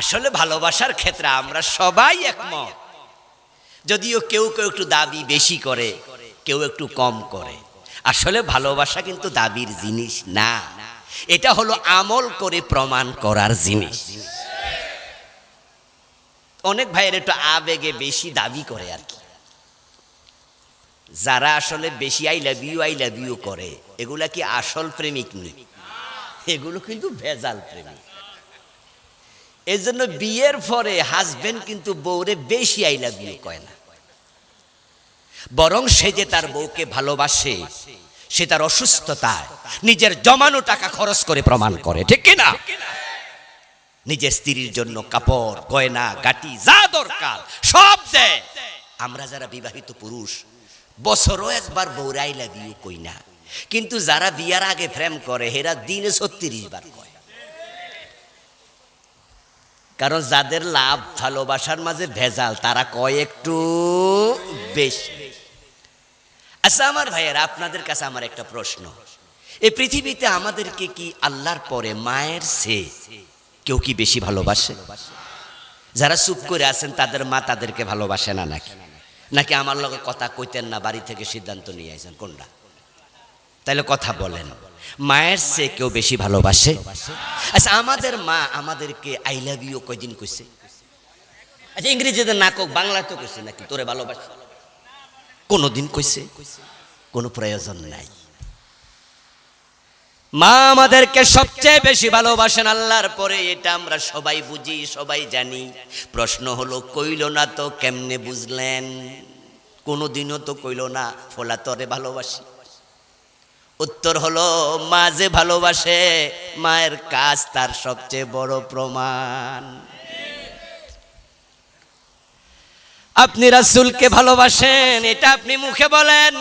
আসলে ভালোবাসার ক্ষেত্রে আমরা সবাই একমত, যদিও কেউ কেউ একটু দাবি বেশি করে, কেউ একটু কম করে। আসলে ভালোবাসা কিন্তু দাবির জিনিস না, এটা হলো আমল করে প্রমাণ করার জিনিস। অনেক ভাইয়ের একটু আবেগে বেশি দাবি করে আর কি। যারা আসলে বেশি আই লাভ ইউ করে, এগুলা কি আসল প্রেমিক নেই, এগুলো কিন্তু ভেজাল প্রেমিক। এই জন্য বিয়ের পরে হাজবেন্ড কিন্তু বউরে বেশি আই লাভ ইউ কয় না, বরং সে যে তার বউকে ভালোবাসে সে তার অসুস্থতায় নিজের জমানো টাকা খরচ করে প্রমাণ করে, ঠিক কিনা? নিজের স্ত্রীর জন্য কাপড় গয়না গাটি যা দরকার সব দেয়। আমরা যারা বিবাহিত পুরুষ বছরও একবার বউরে আই লাভ ইউ কই না, কিন্তু যারা বিয়ার আগে প্রেম করে এরা দিনে 36 বার কয়। কারণ যাদের লাভ ভালোবাসার মাঝে ভেজাল তারা কয় একটু বেশি। আচ্ছা আমার ভাইয়েরা, আপনাদের কাছে আমার একটা প্রশ্ন, এই পৃথিবীতে আমাদেরকে কি আল্লাহর পরে মায়ের চেয়ে কেউ কি বেশি ভালোবাসে? যারা চুপ করে আছেন তাদের মা তাদেরকে ভালোবাসে না নাকি? নাকি আমার লগে কথা কইতেন না, বাড়ি থেকে সিদ্ধান্ত নিয়ে আইছেন, কোনটা? তাহলে কথা বলেন, মায়ের চেয়ে কেউ বেশি ভালোবাসে? আচ্ছা আমাদের মা আমাদেরকে আই লাভ ইউ কয়দিন কইছে? আচ্ছা ইংরেজিতে না কোক, বাংলাতেও কইছে নাকি তোরে ভালোবাসে? কোনদিন কইছে? কোনো প্রয়োজন নাই। মা আমাদেরকে সবচেয়ে বেশি ভালোবাসেন আল্লাহর পরে, এটা আমরা সবাই বুঝি, সবাই জানি। প্রশ্ন হলো কইল না তো কেমনে বুঝলেন? কোনোদিনও তো কইল না ফলা তরে ভালোবাসি। উত্তর হলো মা যে ভালোবাসে মায়ের কাজ তার সবচেয়ে বড় প্রমাণ। আপনি রাসূলকে ভালোবাসেন এটা আপনি মুখে বলেন,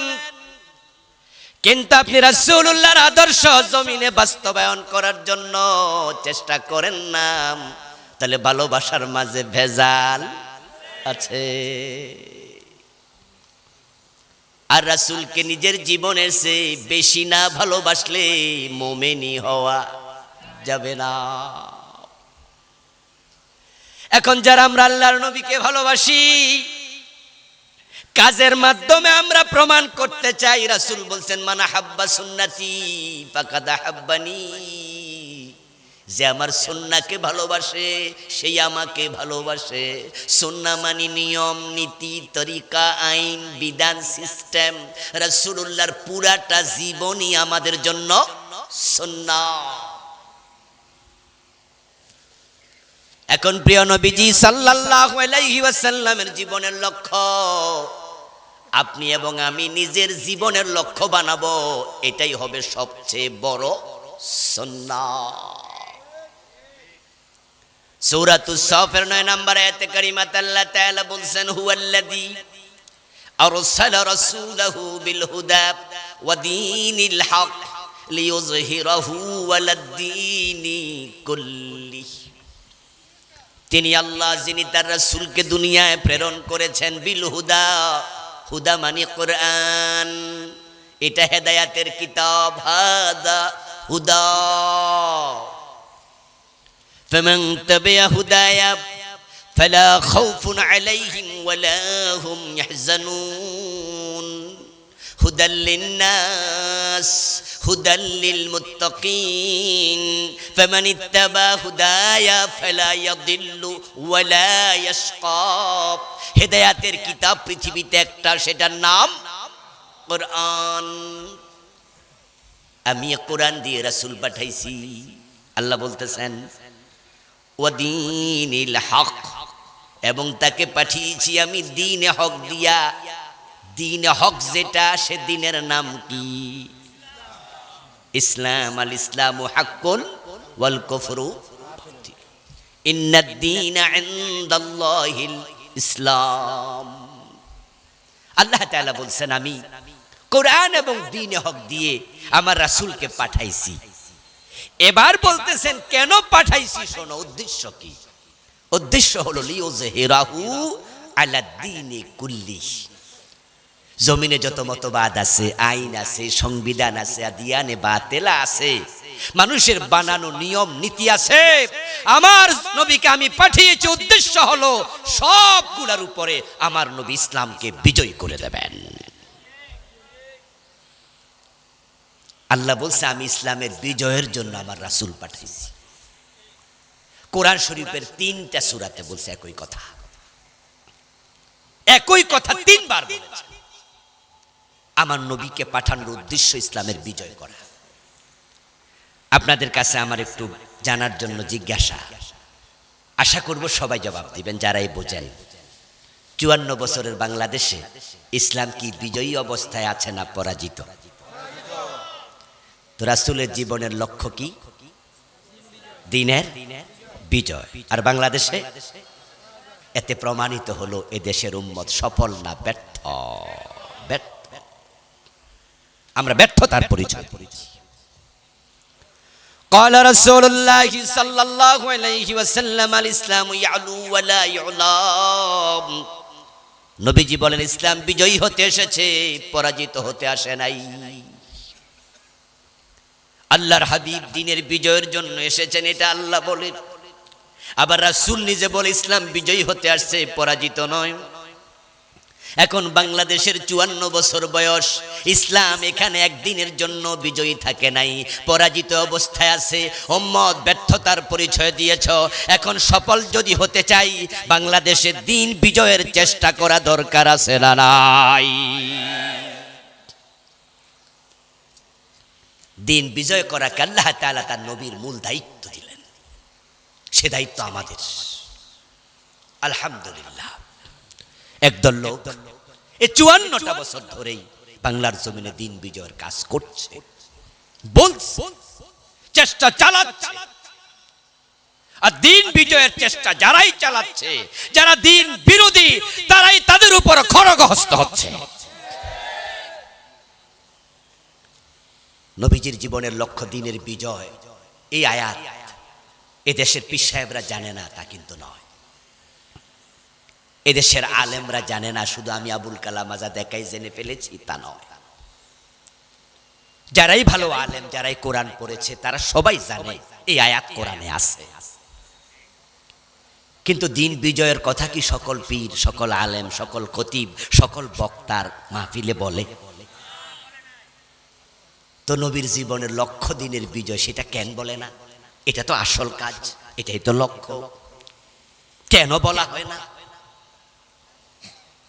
কিন্তু আপনি রাসূলুল্লাহর আদর্শ জমিনে বাস্তবায়ন করার জন্য চেষ্টা করেন না, তাহলে ভালোবাসার মাঝে ভেজাল আছে। আর রাসূলকে নিজের জীবনের চেয়ে বেশি না ভালোবাসলে মুমিনি হওয়া যাবে না। এখন যারা আমরা আল্লাহর নবীকে ভালোবাসি, কাজের মাধ্যমে আমরা প্রমাণ করতে চাই। রাসূল বলছেন মান আহাব্বা সুন্নতি ফাকাদ আহাব্বানি, যে আমার সুন্নাহকে ভালোবাসে সেই আমাকে ভালোবাসে। সুন্নাহ মানে নিয়ম নীতি তরিকা আইন বিধান সিস্টেম। রাসূলুল্লাহর পুরাটা জীবনই আমাদের জন্য সুন্নাহ। এখন প্রিয় নবীজি সাল্লাল্লাহু আলাইহি ওয়াসাল্লামের জীবনের লক্ষ্য আপনি এবং আমি নিজের জীবনের লক্ষ্য বানাবো, এটাই হবে সবচেয়ে বড় সুন্নাহ। সূরাতুস সাফের 9 নম্বর আয়াতে কারিমাতে আল্লাহ তাআলা বলছেন হুয়াল্লাযী আরসালা রাসূলাহু বিল হুদা ওয়া দীনিল হক লিইয়ুযহিরাহু আলাদ-দীনি কুল্লিহি। তিনি আল্লাহ যিনি তার রাসূলকে দুনিয়ায় প্রেরণ করেছেন বিল হুদা, হুদা মানে কোরআন, এটা হেদায়েতের কিতাব। হাদা হুদা ফামান তাবিআ হুদায়া ফালা খাউফুন আলাইহিম ওয়ালা হুম ইয়াহজানুন হুদাল লিন্নাস হুদাল লিল মুত্তাকিন ফামান ইত্তাবা হুদায়া ফালা ইয়াদিল্লু ওয়ালা ইয়াশকা। হেদায়েতের কিতাব পৃথিবীতে একটা, সেটার নাম কোরআন। আমি কোরআন দিয়ে রাসূল পাঠাইছি। আল্লাহ বলতেছেন ওয়া দীনিল হক, এবং তাকে পাঠিয়েছি আমি দ্বীনে হক দিয়া। দ্বীনে হক যেটা, সে দ্বীনের নাম কি? ইসলাম। আল ইসলামু হাক্কুন ওয়াল কুফরু বাতিল। ইন্নাদ দীনা ইনদাল্লাহিল ইসলাম। আল্লাহ তাআলা বলছেন আমি কোরআন এবং দ্বীনে হক দিয়ে আমার রাসূলকে পাঠাইছি। এবার বলতেছেন কেন পাঠাইছি, শোনো উদ্দেশ্য কি। উদ্দেশ্য হলো লিইয়ুযহিরাহু আলাদ-দীনি কুল্লিহি। জমিনে যত মতবাদ আছে, আইন আছে, সংবিধান আছে, দিয়ানে বাতেলা আছে, মানুষের বানানো নিয়ম নীতি আছে, আমার নবীকে আমি পাঠিয়েছি উদ্দেশ্য হলো সবগুলোর উপরে আমার নবী ইসলামকে বিজয় করে দেবেন। আল্লাহ বলছে আমি ইসলামের বিজয়ের জন্য আমার রাসূল পাঠাইছি। কোরআন শরীফের 3টা সূরাতে বলছে একই কথা, একই কথা 3 বার বলেছে। আমার নবীকে পাঠানোর উদ্দেশ্য ইসলামের বিজয় করা। আপনাদের কাছে আমার একটু জানার জন্য জিজ্ঞাসা, আশা করব সবাই জবাব দিবেন যারাই বোঝেন। 54 বছরের বাংলাদেশে ইসলাম কি বিজয়ী অবস্থায় আছে না পরাজিত? তো রাসূলের জীবনের লক্ষ্য কি? দ্বীনের বিজয়। আর বাংলাদেশে এতে প্রমাণিত হলো এ দেশের উম্মত সফল না ব্যর্থ। আমরা ব্যর্থতার পরিচয়। قال رسول الله صلى الله عليه وسلم الاسلام يعلو ولا يعلى। নবীজি বলেন ইসলাম বিজয়ী হতে এসেছে, পরাজিত হতে আসে নাই। আল্লাহর হাবিব দ্বীনের বিজয়ের জন্য এসেছেন, এটা আল্লাহ বলেন। আবার রাসূল নিজে বলে ইসলাম বিজয়ী হতে আসছে, পরাজিত নয়। এখন বাংলাদেশের 54 বছর বয়স, ইসলাম এখানে একদিনের জন্য বিজয়ী থাকে নাই, পরাজিত অবস্থায় আছে। উম্মত ব্যর্থতার পরিচয় দিয়েছ। এখন সফল যদি হতে চাই, বাংলাদেশে দ্বীন বিজয়ের চেষ্টা করা দরকার আছে না নাই? দ্বীন বিজয় করাকে আল্লাহ তাআলা তার নবীর মূল দায়িত্ব দিলেন, সে দায়িত্ব আমাদের। আলহামদুলিল্লাহ, একদল লোক এই 54টা বছর ধরেই বাংলার জমিনে দ্বীন বিজয়ের কাজ করছে, বলছে, চেষ্টা চালাচ্ছে। আর দ্বীন বিজয়ের চেষ্টা যারাই চালাচ্ছে, যারা দ্বীন বিরোধী, তারাই তাদের উপর খড়গহস্ত হচ্ছে। নবীজির জীবনের লক্ষ্য দ্বীনের বিজয়। এই আয়াত এদেশের পীর সাহেবরা জানে না তা কিন্তু নয়, এদেশের আলেমরা জানে না শুধু আমি আবুল কালাম আজাদ একাই জেনে ফেলেছি তা নয়। যারাই ভালো আলেম, যারাই কোরআন পড়েছে, তারা সবাই জানে এই আয়াত কোরআনে আছে। কিন্তু দ্বীন বিজয়ের কথা কি সকল পীর, সকল আলেম, সকল খতিব, সকল বক্তার মাহফিলে বলে? তো নবীর জীবনের লক্ষ্য দ্বীনের বিজয়, সেটা কেন বলে না? এটা তো আসল কাজ, এটাই তো লক্ষ্য, কেন বলা হয় না?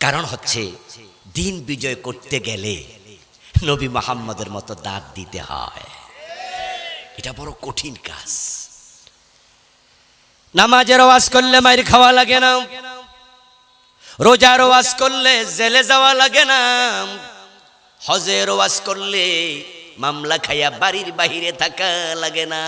কারণ হচ্ছে দ্বীন বিজয় করতে গেলে নবী মুহাম্মদের মতো দাঁত দিতে হয়। এটা বড় কঠিন কাজ। নামাজের ওয়াজ করলে মাইর খাওয়া লাগে না, রোজার ওয়াজ করলে জেলে যাওয়া লাগে না, হজের ওয়াজ করলে মামলা খাইয়া বাড়ির বাহিরে থাকা লাগে না।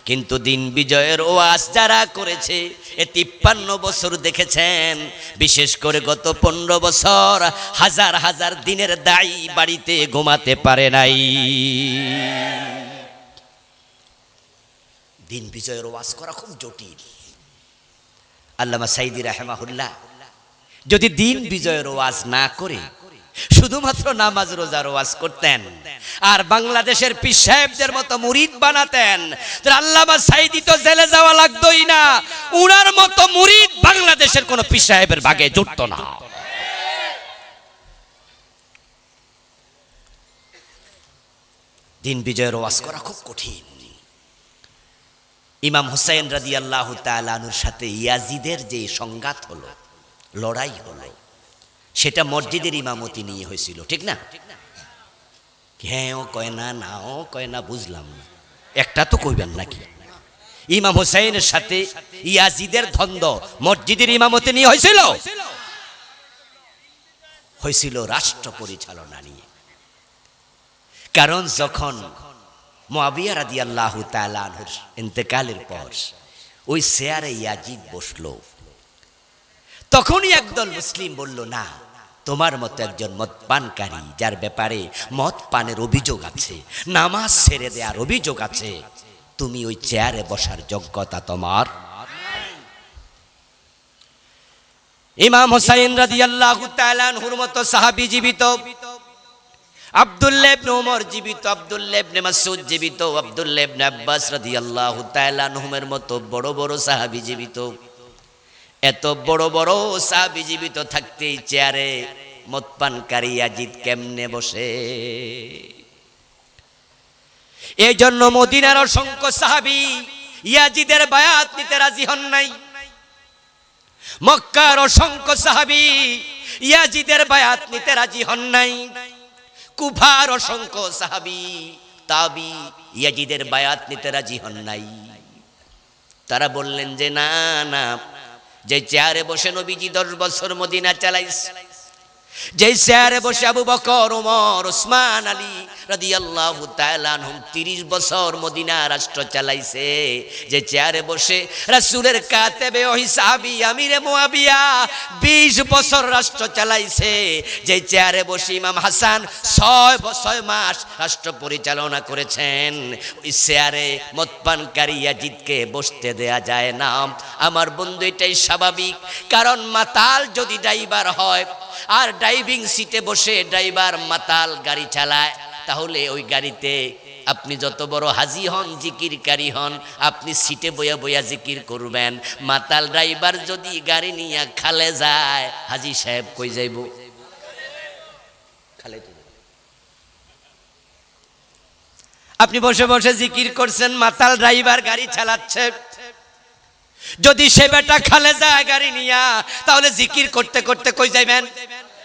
কিন্তু দ্বীন বিজয়ের ওয়াজ যারা করেছে, এ 53 বছর দেখেছেন, বিশেষ করে গত 15 বছর হাজার হাজার দিনের দায়ী বাড়িতে ঘুমাতে পারে নাই। দ্বীন বিজয়ের ওয়াজ করা খুব জটিল। আল্লামা সাইদি রাহিমাহুল্লাহ যদি দ্বীন বিজয়ের ওয়াজ না করে শুধুমাত্র নামাজ রোজার ওয়াজ করতেন আর বাংলাদেশের পীর সাহেবদের মতো মুরিদ বানাতেন, তাহলে আল্লামা সাইদি তো জেলে যাওয়া লাগতোই না। উনার মতো মুরিদ বাংলাদেশের কোন পীর সাহেবের ভাগে জুটতো না। দ্বীন বিজয়ের ওয়াজ করা খুব কঠিন। ইমাম হুসাইন রাদিয়াল্লাহু তাআলা আনহুর সাথে ইয়াজিদের যে সংঘাত হলো, লড়াই হলো, সেটা মসজিদের ইমামতি নিয়ে হয়েছিল, ঠিক না? হ্যাঁ ও কয় না, না ও কয় না, বুঝলাম না, একটা তো কইবেন নাকি? ইমাম হুসাইনের সাথে ইয়াজিদের দ্বন্দ্ব মসজিদের ইমামতি নিয়ে হয়েছিল রাষ্ট্র পরিচালনা নিয়ে। কারণ যখন মুআবিয়া রাদিয়াল্লাহু তাআলা আনহুর ইন্তেকালের পর ওই চেয়ারে ইয়াজিদ বসলো, তখনই একদল মুসলিম বলল, না, তোমার মতো একজন মদ পানকারী, যার ব্যাপারে মদ পানের অভিযোগ আছে, নামাজ ছেড়ে দেওয়ার অভিযোগ আছে, তুমি ওই চেয়ারে বসার যোগ্যতা তোমার। ইমাম হুসাইন রাদিয়াল্লাহু তাআলা আনহুর মতো সাহাবী জীবিত, আব্দুল্লাহ ইবনে ওমর জীবিত, আব্দুল্লাহ ইবনে মাসউদ জীবিত, আব্দুল্লাহ ইবনে আব্বাস রাদিয়াল্লাহু তাআলা আনহুমের মতো বড় বড় সাহাবী জীবিত। এত বড় বড় সাহাবী জীবিত থাকতে চেয়ারে মদ পানকারী ইয়াজিদ কেমনে বসে? এই জন্য মদিনার অসংখ্য সাহাবী ইয়াজিদের বায়াত নিতে রাজি হন নাই। মক্কার অসংখ্য সাহাবী ইয়াজিদের বায়াত নিতে রাজি হন নাই। কুফার অসংখ্য সাহাবী তাবি ইয়াজিদের বায়াত নিতে রাজি হন নাই। তারা বললেন যে না না, যে চেয়ারে বসে নবীজি 10 বছর মদিনা চালাইছে, যেই চেয়ারে বসে আবু বকর, ওমর, ওসমান, আলী রাদিয়াল্লাহু তাআলা আনহুম 30 বছর মদিনা রাষ্ট্র চালাইছে, যে চেয়ারে বসে রাসূলের কাতেবে ওহী সাহাবী আমিরে মুয়াবিয়া 20 বছর রাষ্ট্র চালাইছে, যে চেয়ারে বসে ইমাম হাসান 6 মাস রাষ্ট্র পরিচালনা করেছেন, ওই চেয়ারে মদপানকারী ইয়াজিদকে বসতে দেয়া যায় না। আমার বন্ধু, এটাই স্বাভাবিক, কারণ মাতাল যদি ড্রাইভার হয় আর ড্রাইভিং সিটে বসে ড্রাইভার মাতাল গাড়ি চালায়, তাহলে ওই গাড়িতে আপনি যত বড় হাজি হন, জিকিরকারী হন, আপনি সিটে বইয়া বইয়া জিকির করবেন। মাতাল ড্রাইভার যদি গাড়ি নিয়ে খালে যায়, হাজি সাহেব কই যাইব? খালে। আপনি বসে বসে জিকির করছেন, মাতাল ড্রাইভার গাড়ি চালাচ্ছে, যদি সে বেটা খালে যায় গাড়ি নিয়া, তাহলে জিকির করতে করতে কই যাবেন?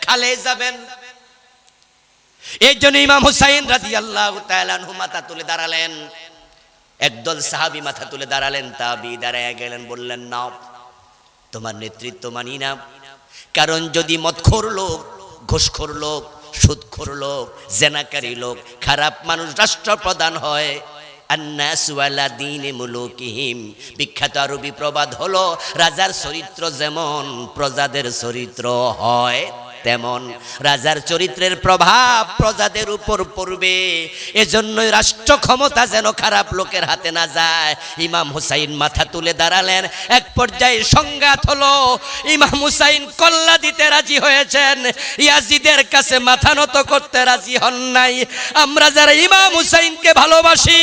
খালে যাবেন। এই জন্য ইমাম হুসাইন রাদিয়াল্লাহু তাআলা আনহু মাথা তুলে দাঁড়ালেন, একদল সাহাবী মাথা তুলে দাঁড়ালেন, তাবী দাঁড়ায় গেলেন, বললেন না, তোমার নেতৃত্ব মানি না, কারণ যদি মদখোর লোক, ঘুষখোর লোক, সুদখোর লোক, জেনাকারী লোক, খারাপ মানুষ রাষ্ট্রপ্রধান হয়, আন্নাসু আলা দীনি মুলুকিহিম, বিখ্যাত আরবি প্রবাদ হলো, রাজার চরিত্র যেমন প্রজাদের চরিত্র হয় তেমন, রাজার চরিত্রের প্রভাব প্রজাদের উপর পড়বে। এজন্যই রাষ্ট্র ক্ষমতা যেন খারাপ লোকের হাতে না যায়। ইমাম হুসাইন মাথা তুলে দাঁড়ালেন। এক পর্যায়ে সংঘাত হলো, ইমাম হুসাইন কল্লা দিতে রাজি হয়েছেন, ইয়াজিদের কাছে মাথা নত করতে রাজি হন নাই। আমরা যারা ইমাম হুসাইনকে ভালোবাসি,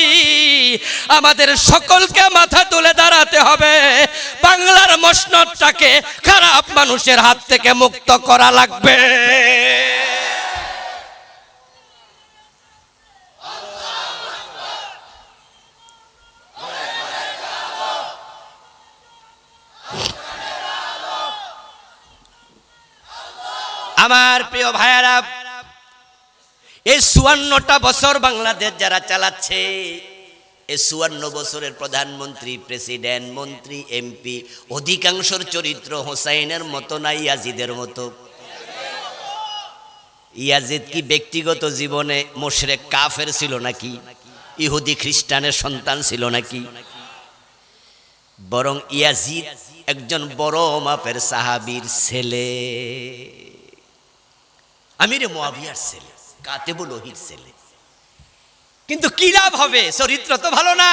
আমাদের সকলকে মাথা তুলে দাঁড়াতে হবে, বাংলার মসনদটাকে খারাপ মানুষের হাত থেকে মুক্ত করা লাগবে। আমার প্রিয় ভাইয়ারা, এই 54টা বছর বাংলাদেশ যারা চালাচ্ছে, এই 54 বছরের প্রধানমন্ত্রী, প্রেসিডেন্ট, মন্ত্রী, এমপি, অধিকাংশের চরিত্র হোসাইনের মতো না ইয়াজিদের মতো। ইয়াজিদ কি ব্যক্তিগত জীবনে মুশরিক কাফের ছিল নাকি? ইহুদি খ্রিস্টানের সন্তান ছিল নাকি? বরং ইয়াজিদ একজন বড় মাপের সাহাবীর ছেলে, আমিরে মুয়াবিয়ার ছেলে, কাতেবুল ওহীর ছেলে। কিন্তু কি লাভ হবে? চরিত্র তো ভালো না।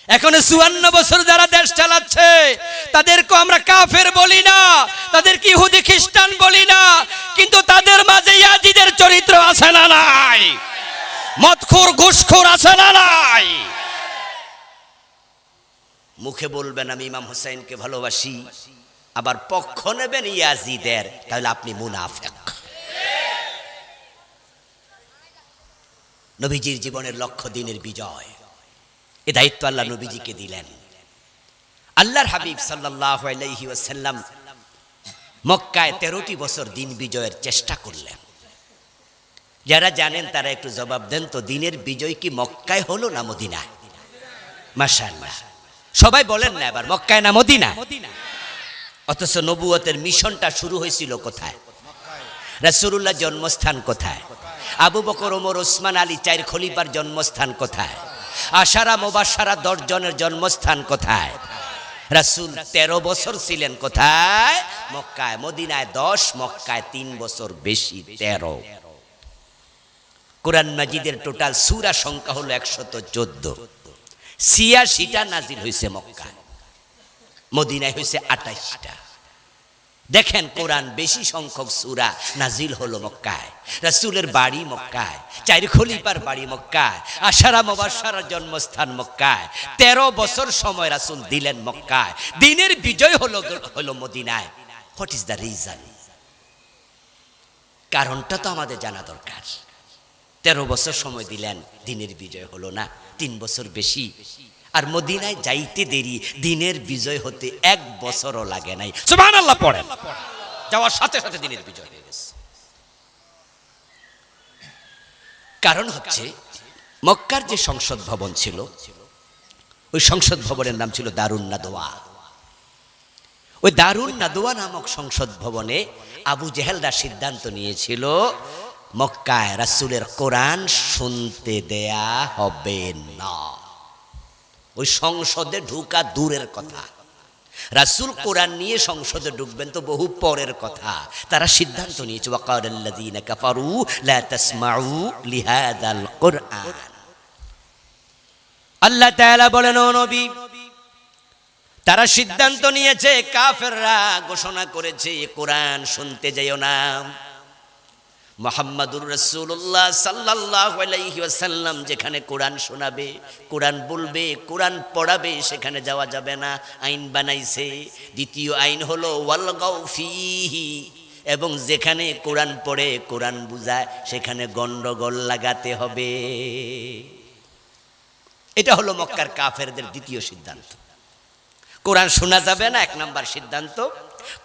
এখন 54 বছর যারা দেশ চালাচ্ছে, তাদেরকে আমরা কাফের বলি না, তাদেরকে ইহুদি খ্রিস্টান বলি না, কিন্তু তাদের মাঝে ইয়াজিদের চরিত্র আছে না নাই? মদখোর, ঘুষখোর আছে না নাই? মুখে বলবেন আমি ইমাম হুসাইনকে ভালোবাসি, আবার পক্ষ নেবেন ইয়াজিদের, তাহলে আপনি মুনাফিক। নবীজির জীবনের লক্ষ্য দিনের বিজয়, এ দায়িত্ব আল্লাহ নবীজিকে দিলেন। আল্লাহর হাবিব সাল্লাল্লাহু আলাইহি ওয়াসাল্লাম মক্কায় 13টি বছর দিন বিজয়ের চেষ্টা করলেন। যারা জানেন তারা একটু জবাব দেন তো, দিনের বিজয় কি মক্কায় হলো না মদিনায়? মাশাআল্লাহ, সবাই বলেন না এবার, মক্কায় না মদিনা? অথচ নবুয়তের মিশনটা শুরু হয়েছিল কোথায়? রাসূলুল্লাহ জন্মস্থান কোথায়? আবু বকর, ওমর, ওসমান, আলী 4 খলিফার জন্মস্থান কোথায়? আশারা মুবাশশারা 10 জনের জন্মস্থান কোথায়? রাসূল 13 বছর ছিলেন কোথায়? মক্কায়। মদিনায় 10, মক্কায় 3 বছর বেশি, 13। কোরআন মাজিদের টোটাল সূরা সংখ্যা হলো 114। 86টা নাজিল হয়েছে মক্কায়, মদিনায় হয়েছে 28টা। দেখেন, কোরআন বেশি সংখ্যক সূরা নাজিল হলো মক্কায়। রাসূলের বাড়ি মক্কায়, 4 খলিফার বাড়ি মক্কায়, আশারা মুবাশশারার জন্মস্থান মক্কায়। 13 বছর সময় রাসূল দিলেন মক্কায়, দিনের বিজয় হলো মদিনায়। What is the reason? কারণটা তো আমাদের জানা দরকার। 13 বছর সময় দিলেন, দিনের বিজয় হলো না, 3 বছর বেশি। আর মদিনায় যাইতে দেরি, দিনের বিজয় হতে 1 বছরও লাগে নাই। সুবহানাল্লাহ পড়েন। যাওয়ার সাথে সাথে দিনের বিজয় হয়ে গেছে। কারণ হচ্ছে মক্কার যে সংসদ ভবন ছিল, ওই সংসদ ভবনের নাম ছিল দারুন নাদওয়া। ওই দারুন নাদওয়া নামক সংসদ ভবনে আবু জেহেলরা সিদ্ধান্ত নিয়েছিল মক্কায় রাসূলের কোরআন শুনতে দেয়া হবে না। ওই সংসদে ঢুকা দূরের কথা, রাসূল কোরআন নিয়ে সংসদে ঢুকবেন তো বহু পরের কথা। তারা সিদ্ধান্ত নিয়েছে ওয়াকালাল্লাযীনা কাফারু লা তাসমাউ লিহাযাল কোরআন। আল্লাহ তাআলা বলেন, ও নবী, তারা সিদ্ধান্ত নিয়েছে, কাফেররা ঘোষণা করেছে কোরআন শুনতে যাইও না। মুহাম্মাদুর রাসূলুল্লাহ সাল্লাল্লাহু আলাইহি ওয়াসাল্লাম যেখানে কোরআন শোনাবে, কোরআন বলবে, কোরআন পড়াবে, সেখানে যাওয়া যাবে না। আইন বানাইছে। দ্বিতীয় আইন হলো ওয়ালগাউ ফীহি, এবং যেখানে কোরআন পড়ে, কোরআন বুঝায়, সেখানে গন্ডগোল লাগাতে হবে। এটা হলো মক্কার কাফেরদের দ্বিতীয় সিদ্ধান্ত। কোরআন শোনা যাবে না এক নাম্বার সিদ্ধান্ত,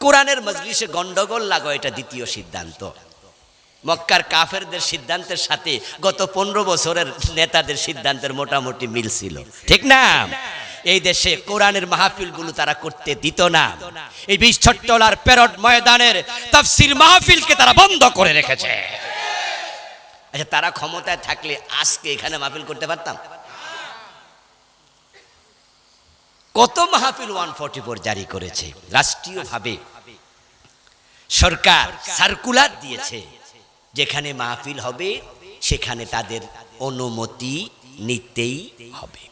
কোরআনের মজলিসে গন্ডগোল লাগো এটা দ্বিতীয় সিদ্ধান্ত। মক্কার কাফেরদের সিদ্ধান্তের সাথে গত 15 বছরের নেতাদের সিদ্ধান্তের মোটামুটি মিল ছিল, ঠিক না? এই দেশে কোরআনের মাহফিলগুলো তারা করতে দিত না। এই 20 ছট্টলার প্যারড ময়দানের তাফসীর মাহফিলকে তারা বন্ধ করে রেখেছে। আচ্ছা, তারা ক্ষমতায় থাকলে আজকে এখানে মাহফিল করতে পারতাম? কত মাহফিল 144 জারি করেছে। রাষ্ট্রীয়ভাবে সরকার সার্কুলার দিয়েছে, যেখানে মাহফিল হবে সেখানে তাদের অনুমতি নিতেই হবে।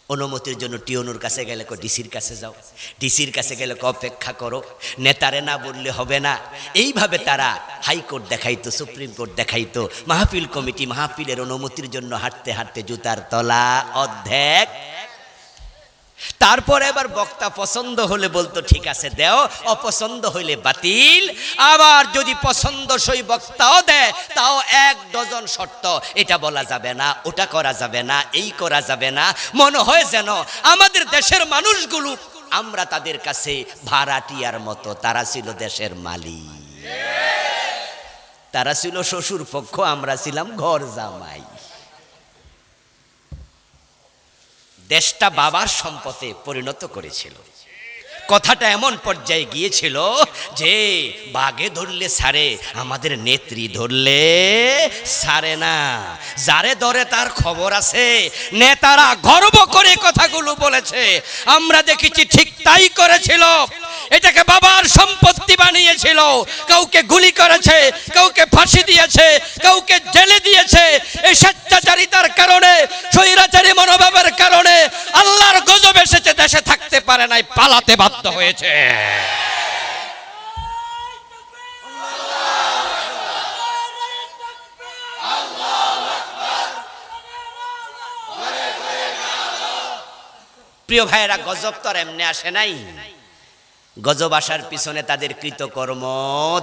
অনুমতির জন্য টিওনুর কাছে গেলে ডিসির কাছে যাও, ডিসির কাছে গেলে অপেক্ষা করো, নেতারে না বললে হবে না। এইভাবে তারা হাইকোর্ট দেখাইতো, সুপ্রিম কোর্ট দেখাইতো। মাহফিল কমিটি মাহফিলের অনুমতির জন্য হাঁটতে হাঁটতে জুতার তলা অর্ধেক। তারপরে এবার বক্তা পছন্দ হলে বলতো ঠিক আছে দেও, অপছন্দ হইলে বাতিল। আবার যদি পছন্দসই বক্তাও দেয় তাও 1 ডজন শর্ত, এটা বলা যাবে না, ওটা করা যাবে না, এই করা যাবে না। মনে হয় যেন আমাদের দেশের মানুষগুলো আমরা তাদের কাছে ভাড়াটিয়ার মতো, তারা ছিল দেশের মালিক, তারা ছিল শ্বশুর পক্ষ, আমরা ছিলাম ঘর জামাই। দেশটা বাবার সম্পদে পরিণত করেছিল। কথাটা এমন পর্যায়ে গিয়েছিল যে বাঘে ধরলে ছাড়ে, আমাদের নেত্রী ধরলে ছাড়ে না। যারে ধরে তার খবর আছে। নেতারা গর্ব করে কথাগুলো বলেছে, আমরা দেখেছি ঠিক তাই করেছিল। এটাকে বাবার সম্পত্তি বানিয়েছিল। কাউকে গুলি করেছে, কাউকে ফাঁসি দিয়েছে, কাউকে জেলে দিয়েছে। এই স্বেচ্ছাচারিতার কারণে, স্বৈরাচারী মনোভাবের কারণে আল্লাহর গজব এসেছে, দেশে থাকতে পারে নাই, পালাতে বাধ্য হয়েছে। প্রিয় ভাইয়েরা, গজব তো আর এমনি আসে নাই। গজব আসার পিছনে তাদের কৃতকর্ম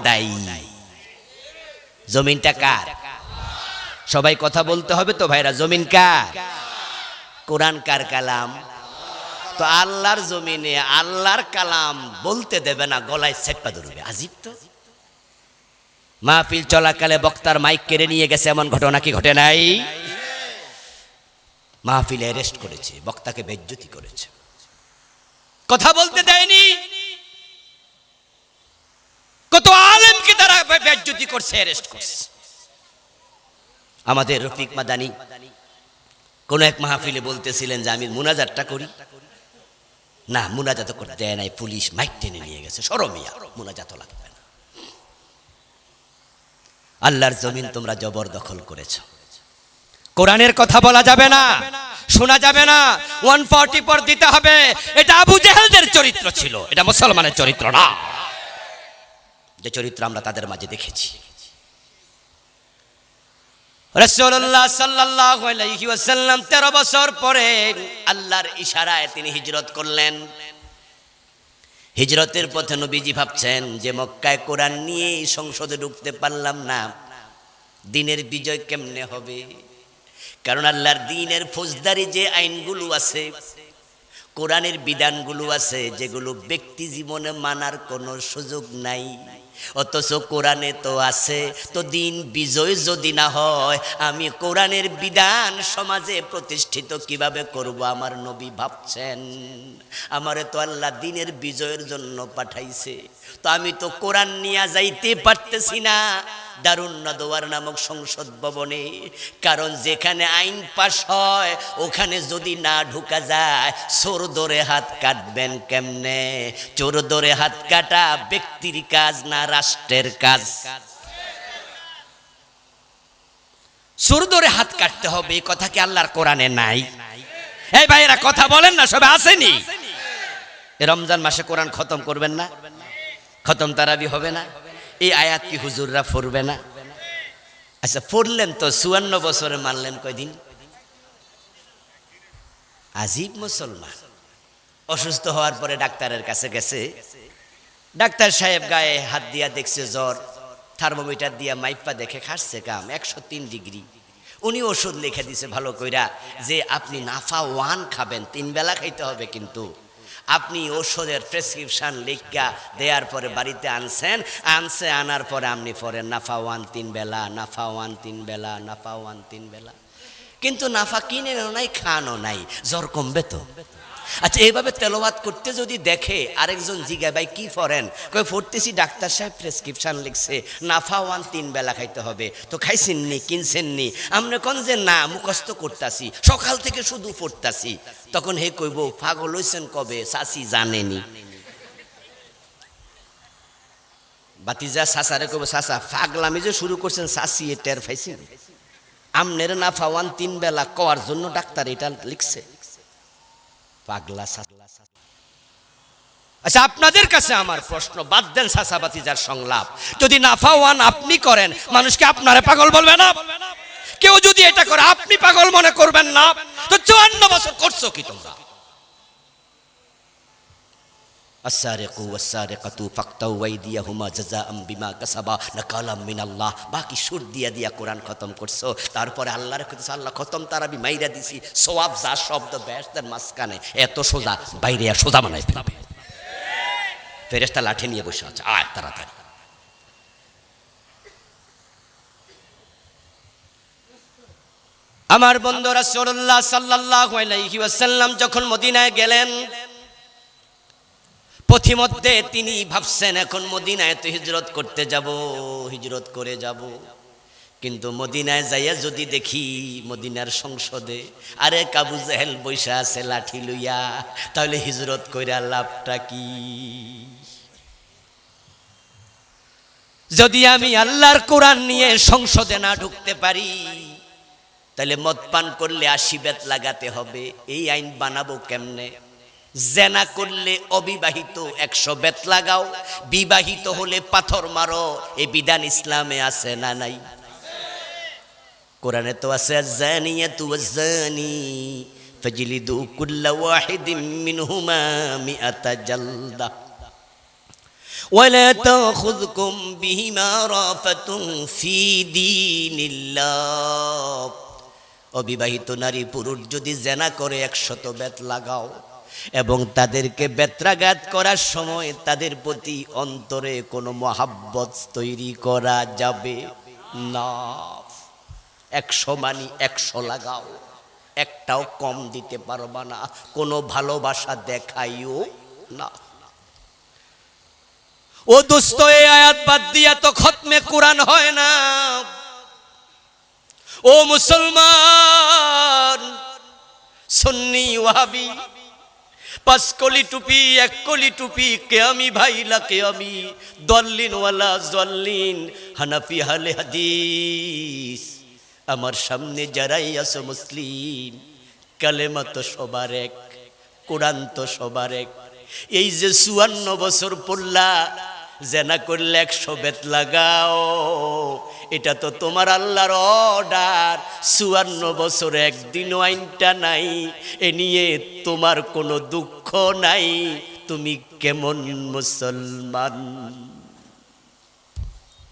দায়ী। জমিনটা কার? সবাই কথা বলতে হবে তো ভাইরা, জমিন কার? কোরআন কার কালাম? তো আল্লাহর জমিনে আল্লাহর কালাম বলতে দেবে না, গলায় চেপা ধরবে। আজিব তো। মাহফিল চলাকালে বক্তার মাইক কেড়ে নিয়ে গেছে, এমন ঘটনা কি ঘটে নাই? মাহফিলে অ্যারেস্ট করেছে, বক্তাকে বেইজ্জতি করেছে, কথা বলতে দেয়নি। কত আলেমকে তারা বেইজ্জতি করছে, অ্যারেস্ট করছে। আমাদের রফিক মাদানি কোন এক মাহফিলে বলতেছিলেন যে আমি মুনাজাতটা করি না, মুনাজাত করতে দেয় নাই, পুলিশ মাইক টেনে নিয়ে গেছে। শরমিয়া, মুনাজাত লাগবে না। আল্লাহর জমিন তোমরা জবরদখল করেছ। কোরআনের কথা বলা যাবে না, শোনা যাবে না, 144 দিতে হবে। এটা আবু জেহেলদের চরিত্র ছিল, এটা মুসলমানের চরিত্র না। যে চরিত্র আমরা তাদের মাঝে দেখেছি। রাসূলুল্লাহ সাল্লাল্লাহু আলাইহি ওয়াসাল্লাম 13 বছর পরে আল্লাহর ইশারায় তিনি হিজরত করলেন। হিজরতের পথে নবীজি ভাবছেন যে মক্কায় কোরআন নিয়ে সংসদে ঢুকতে পারলাম না, দ্বীনের বিজয় কেমনে হবে? কারণ আল্লাহর দ্বীনের ফৌজদারি যে আইনগুলো আছে, কোরআনের বিধানগুলো আছে, যেগুলো ব্যক্তি জীবনে মানার কোনো সুযোগ নাই। অথচ কোরআনে তো আছে। তো দিন বিজয় যদি না হয়, আমি কোরআনের বিধান সমাজে প্রতিষ্ঠিত কিভাবে করব? আমার নবী ভাবছেন আমারে তো আল্লাহ দিনের বিজয়ের জন্য পাঠাইছে, তো আমি তো কোরআন নিয়ে যাইতে পারতেছি না দারুন নাদওয়ার নামক সংসদ ভবনে। কারণ যেখানে আইন পাশ হয় ওখানে যদি না ঢুকা যায়, চোর ধরে হাত কাটবেন কেমনে? চোর ধরে হাত কাটা ব্যক্তির কাজ না রাষ্ট্রের কাজ? চোর ধরে হাত কাটতে হবে, এই কথা কি আল্লাহর কোরআনে নাই? এই ভাইয়েরা কথা বলেন না, সবে আসেনি? রমজান মাসে কোরআন খতম করবেন না? খতম তারাবি হবে না? এই আয়াত কি হুজুররা পড়বে না? আচ্ছা পড়লেন তো, 54 বছরে মানলেন কয়দিন? আজীব মুসলমান। অসুস্থ হওয়ার পরে ডাক্তারের কাছে গেছে, ডাক্তার সাহেব গায়ে হাত দিয়া দেখছে জ্বর, থার্মোমিটার দিয়া মাইপা দেখে খাসছে কাম 103 ডিগ্রি। উনি ওষুধ লিখে দিছে ভালো কইরা যে আপনি নাফা 1 খাবেন, 3 বেলা খাইতে হবে। কিন্তু আপনি ওষুধের প্রেসক্রিপশন লিখা দেওয়ার পরে বাড়িতে আনার পরে আপনি পড়েন নাফা 1 3 বেলা, নাফা 1 3 বেলা, নাফা 1 3 বেলা। কিন্তু নাফা কিনেও নাই, খানও নাই, জ্বর কমবে তো? আচ্ছা এইভাবে তেলাওয়াত করতে যদি দেখে আরেকজন জিজ্ঞাসা ভাই কি পড়েন? কই পড়তেছি ডাক্তার সাহেব প্রেসক্রিপশন লিখছে নাফা 1 3 বেলা খাইতে হবে। তো খাইছেননি, কিনছেননি? আমরা কোন যে না মুখস্থ করতাছি, সকাল থেকে শুধু পড়তাছি। তখন হে কইব পাগল হইছেন কবে? চাচি জানেনি। বাতিজা চাচারে কইব চাচা পাগলামি যে শুরু করছেন চাচি এ টের পাইছেন? আমনের নাফা 1 3 বেলা কওয়ার জন্য ডাক্তার এটা লিখছে। পাগলা। আচ্ছা আপনাদের কাছে আমার প্রশ্ন, বাদ দেন চাচা বাতিজার সংলাপ। যদি নাফা 1 আপনি করেন, মানুষকে আপনারে পাগল বলবে না? কেউ যদি এটা করে আপনি পাগল মনে করবেন না? তো 54 বছর করছো কি তোমরা? আস-সারিকু ওয়াস-সারিকাতু ফাকতাউ আইদিয়াহুমা জাযাআম বিমা কাসাবা নাকালাম মিনাল্লাহ। বাকি সুর দিয়া কোরআন খতম করছো, তারপরে আল্লাহর কইতেছ আল্লাহ খতম তারাবি মাইরা দিছি, সওয়াব যা শব্দ বেহেশতের মাঝখানে এত সোজা, বাইরে সোজা বানাই ফেলবে। ফেরেশতা লাঠি নিয়ে বসে আছে, আয় তাড়াতাড়ি। আমার বন্ধু রাসূলুল্লাহ সাল্লাল্লাহু আলাইহি ওয়াসাল্লাম যখন মদিনায় গেলেন, পথিমধ্যে তিনি ভাবছেন এখন মদিনায় তো হিজরত করতে যাব, হিজরত করে যাব। কিন্তু মদিনায় যাইয়া যদি দেখি মদিনার সংসদে আরেক আবু জেহেল বৈশা আছে লাঠি লইয়া, তাহলে হিজরত কইরা লাভটা কি? যদি আমি আল্লাহর কোরআন নিয়ে সংসদে না ঢুকতে পারি, তাহলে মদ পান করলে 80 বেত লাগাতে হবে। এই আইন বানাবো কেমনে? জেনা করলে অবিবাহিত 100 বেত লাগাও, বিবাহিত হলে পাথর মারো, এই বিধান ইসলামে আছে না নাই? কোরআনে তো আছে জানিয়াতু ওয়াজানি ফাজলিদু কুল্লা ওয়াহিদিম মিনহুমা মিআতা জালদা ওয়ালা তাখুযকুম বিহিমা রাফাতুন ফি দীনিল্লাহ। অবিবাহিত নারী পুরুষ যদি জেনা করে 100 বেত লাগাও, এবং তাদেরকে বেত্রাঘাত করার সময় তাদের প্রতি অন্তরে কোনো মহাব্বত তৈরি করা যাবে না। 100 মানি 100 লাগাও, একটাও কম দিতে পারবা না, কোনো ভালোবাসা দেখাইও না। ও দোস্ত, এই আয়াত বাদ দিয়া তো খতমে কোরআন হয় না। ও মুসলমান, সুন্নি ওয়াহাবি, 5 কলি টুপি 1 কলি টুপি, কে আমি ভাইলা কে আমি, দল্লিন ওয়ালা জল্লিন, হানাফি হালে হাদিস, আমার সামনে যারাই আছো মুসলিম, কালেমা তো সবার এক, কোরআন তো সবার এক। এই যে 54 বছর পড়লা, জেনা করলে 100 বেত লাগাও, এটা তো তোমার আল্লাহর অর্ডার। 54 বছর একদিনও আইনটা নাই, এ নিয়ে তোমার কোনো দুঃখ নাই। তুমি কেমন মুসলমান?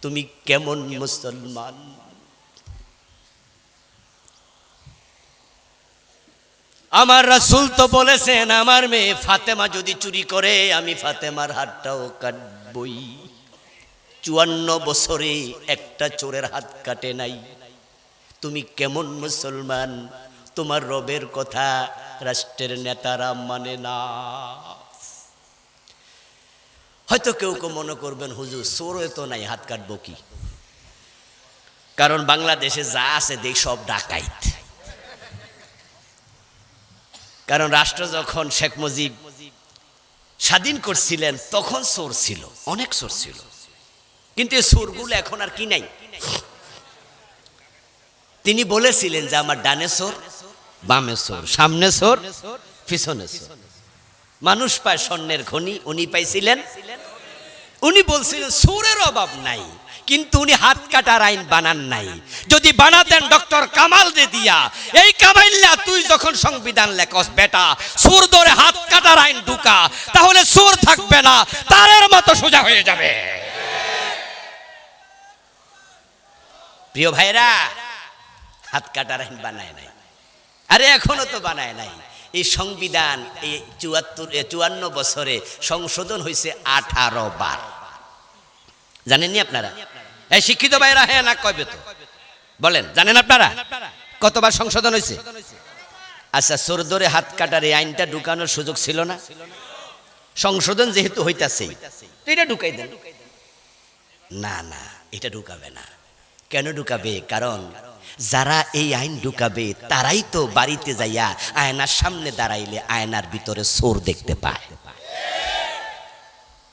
তুমি কেমন মুসলমান? আমার রাসূল তো বলেছেন, আমার মেয়ে ফাতেমা যদি চুরি করে আমি ফাতেমার হাতটাও কাটবই। 54 বছরে একটা চোরের হাত কাটে নাই। তুমি কেমন মুসলমান? তোমার রবের কথা রাষ্ট্রের নেতারা মানে না। হয়তো কেউ কেউ মনে করবেন, হুজুর চোরও তো নাই, হাত কাটবো কি? কারণ বাংলাদেশে যা আছে দেখ সব ডাকাইত। কারণ রাষ্ট্র যখন শেখ মুজিব স্বাধীন করছিলেন তখন চোর ছিল, অনেক চোর ছিল, কিন্তু এই চোরগুলো এখন আর কি নাই। তিনি বলেছিলেন যে আমার ডানে চোর, বামে চোর, সামনে চোর, পিছনে চোর। মানুষ পায় স্বর্ণের খনি, উনি পাইছিলেন। উনি বলছিলেন চোরের অভাব নাই, কিন্তু উনি হাত কাটার আইন বানান নাই। যদি বানাতেন ডক্টর কামাল দে দিয়া, এই কামাইল্লা তুই যখন সংবিধান লেখস বেটা চোর ধরে হাত কাটার আইন ঢুকা, তাহলে চোর থাকবে না, তারের মতো সোজা হয়ে যাবে। প্রিয় ভাইরা, হাত কাটার আইন বানায় নাই, আরে এখনো তো বানায় নাই। এই সংবিধান এই 54 বছরে সংশোধন হয়েছে 18 বার। জানেননি আপনারা? এই শিক্ষিত ভাইরা হ্যাঁ না কবে তো বলেন, জানেন আপনারা কতবার সংশোধন হয়েছে? আচ্ছা, চোর ধরে হাত কাটার এই আইনটা ঢুকানোর সুযোগ ছিল না? সংশোধন যেহেতু হইতাছে এটা ঢুকাই দেন। না না, এটা ঢুকাবে না। কেন ঢুকাবে? কারণ যারা এই আইন ঢুকাবে তারাই তো বাড়িতে যাইয়া আয়নার সামনে দাঁড়াইলে আয়নার ভিতরে চোর দেখতে পায়।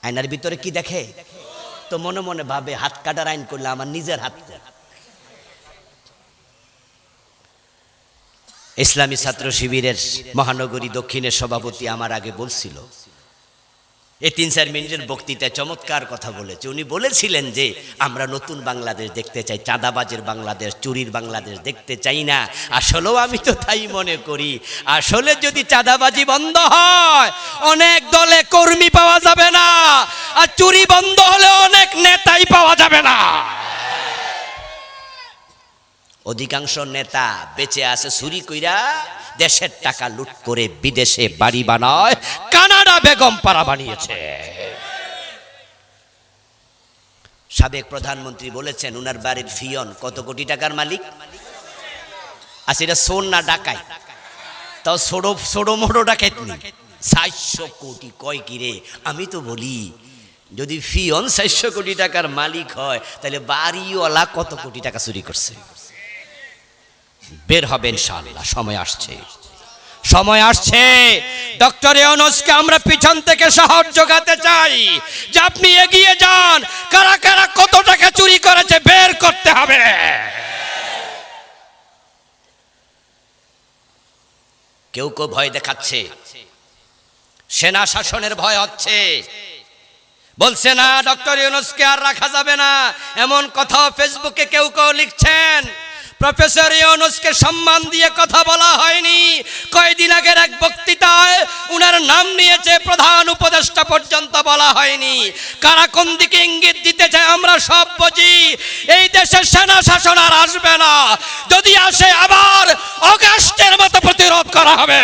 আয়নার ভিতরে কি দেখে? তো মনে মনে ভাবে হাত কাটার আইন করলে আমার নিজের হাত। ইসলামী ছাত্র শিবিরের মহানগরী দক্ষিণের সভাপতি আমার আগে বলছিল, এই 3-4 মিনিটের বক্তৃতায় চমৎকার কথা বলেছে। উনি বলেছিলেন যে আমরা নতুন বাংলাদেশ দেখতে চাই, চাঁদাবাজের বাংলাদেশ, চুরির বাংলাদেশ দেখতে চাই না। আসলেও আমি তো তাই মনে করি। আসলে যদি চাঁদাবাজি বন্ধ হয় অনেক দলে কর্মী পাওয়া যাবে না, আর চুরি বন্ধ হলে অনেক নেতাই পাওয়া যাবে না। অধিকাংশ নেতা বেঁচে আছে চুরি কইরা, দেশের টাকা লুট করে বিদেশে বাড়ি বানায়, কানাডা বেগম পাড়া বানিয়েছে। সাবেক প্রধানমন্ত্রী বলেছেন উনার বাড়ির ফিয়ন কত কোটি টাকার মালিক। আচ্ছা, এটা সোন না ডাকাই? তাও ছোড়ো মোড়ো ডাকাইতনি 400 কোটি। কয় কিরে? আমি তো বলি যদি ফিয়ন 400 কোটি টাকার মালিক হয় তাহলে বাড়িওয়ালা কত কোটি টাকা চুরি করছে? বের হবে ইনশাআল্লাহ, সময় আসছে, সময় আসছে। ডক্টর ইউনূসকে আমরা পিছন থেকে সাহায্য জোগাতে চাই যে আপনি এগিয়ে যান, কারা কারা কত টাকা চুরি করেছে বের করতে হবে। কেউ কেউ ভয় দেখাচ্ছে, সেনা শাসনের ভয় হচ্ছে, বলছে না ডক্টর ইউনূসকে আর রাখা যাবে না, এমন কথা ফেসবুকে কেউ কেউ লিখছেন। প্রফেসর ইউনূসকে সম্মান দিয়ে কথা বলা হয়নি। কয়েকদিন আগের এক বক্তৃতায় উনার নাম নিয়েছে প্রধান উপদেষ্টা পর্যন্ত বলা হয়নি। কারা কোন দিকে ইঙ্গিত দিতে চায় আমরা সব বুঝি। এই দেশে সেনা শাসন আর আসবে না, যদি আসে আবার অগাস্টের মতো প্রতিরোধ করা হবে।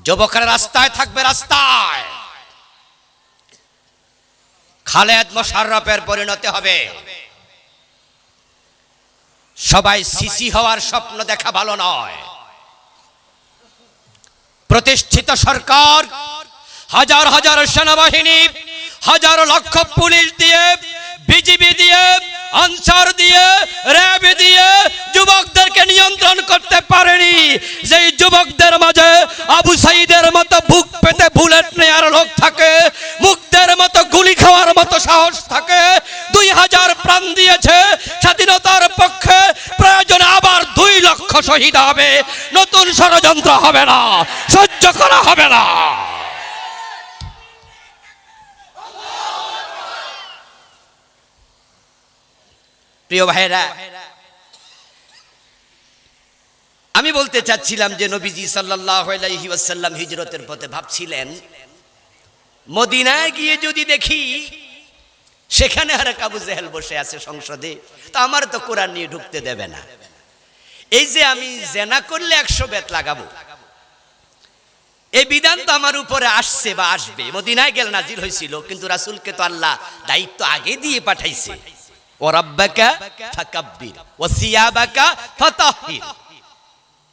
যুবকরা রাস্তায় থাকবে, রাস্তায়। খালেদ মোশাররফের পরিণতি হবে। সবাই সিসি হওয়ার স্বপ্ন দেখা ভালো নয়। প্রতিষ্ঠিত সরকার হাজার হাজার সেনাবাহিনী, হাজার লক্ষ পুলিশ দিয়ে, বিজিবি দিয়ে, আনসার দিয়ে, র্যাব দিয়ে যুবকদেরকে নিয়ন্ত্রণ করতে পারেনি। যেই যুবকদের মাঝে আবু সাইদের মতো বুক পেতে বুলেট নেয়ার লোক থাকে, মুগ্ধের মতো গুলি খাওয়ার মতো সাহস থাকে, 2000 প্রাণ দিয়েছে স্বাধীনতার পক্ষে, প্রয়োজনে আবার 2 লক্ষ শহীদ হবে। নতুন ষড়যন্ত্র হবে না, সহ্য করা হবে না। প্রিয় ভাইরা, আমি বলতে চাচ্ছিলাম যে নবীজি সাল্লাল্লাহু আলাইহি ওয়াসাল্লাম হিজরতের পথে ভাবছিলেন মদিনায় গিয়ে যদি দেখি সেখানে আর আবু জেহেল বসে আছে সংসদে, তো আমার তো কোরআন নিয়ে ঢুকতে দেবে না। এই যে আমি জেনা করলে 100 বেত লাগাবো, এই বিধান তো আমার উপরে আসছে বা আসবে, মদিনায় গেল নাজিল হয়েছিল, কিন্তু রাসূলকে তো আল্লাহ দায়িত্ব আগে দিয়ে পাঠাইছে। ও রাব্বাকা ফাকাব্বির ওয়া সিয়াবাকা ফাতাহহির,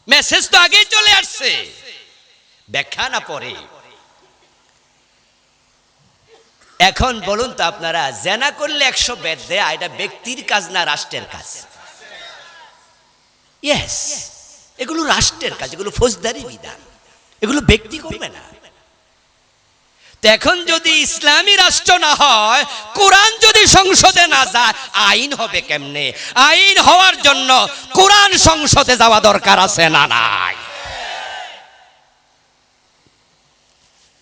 মেসেজ তো আগেই চলে আসছে, ব্যাখ্যা না পরে। এখন বলুন তো আপনারা, জেনা করলে 100 বেদ দেয়া এটা ব্যক্তির কাজ না রাষ্ট্রের কাজ? ইয়েস, এগুলো রাষ্ট্রের কাজ, এগুলো ফৌজদারি বিধান, এগুলো ব্যক্তি করবে না। তো এখন যদি ইসলামী রাষ্ট্র না হয়, কোরআন যদি সংসদে না যায়, আইন হবে কেমনে? আইন হওয়ার জন্য কোরআন সংসদে যাওয়া দরকার আছে না নাই?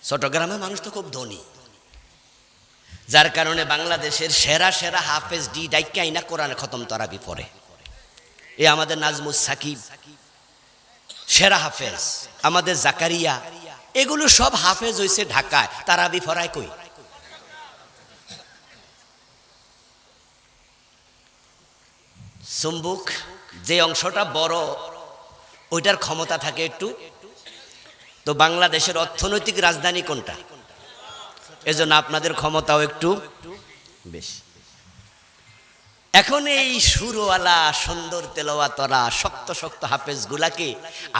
চট্টগ্রামের মানুষ তো খুব ধনী, যার কারণে বাংলাদেশের সেরা সেরা হাফেজ ডি ডাইকা আইনা কোরআন খতম তারাবি পড়ে। এই আমাদের নাজমুস সাকিব সেরা হাফেজ, আমাদের জাকারিয়া, এগুলো সব হাফেজ হইছে ঢাকায়, তারাবি পড়ায় কই? চুম্বুক যে অংশটা বড়, ওইটার ক্ষমতা থাকে একটু। তো বাংলাদেশের অর্থনৈতিক রাজধানী কোনটা? এজন্য আপনাদের ক্ষমতাও একটু বেশি। এখন এই সুরওয়ালা সুন্দর তেলাওয়াতরা শক্ত শক্ত হাফেজ গুলাকে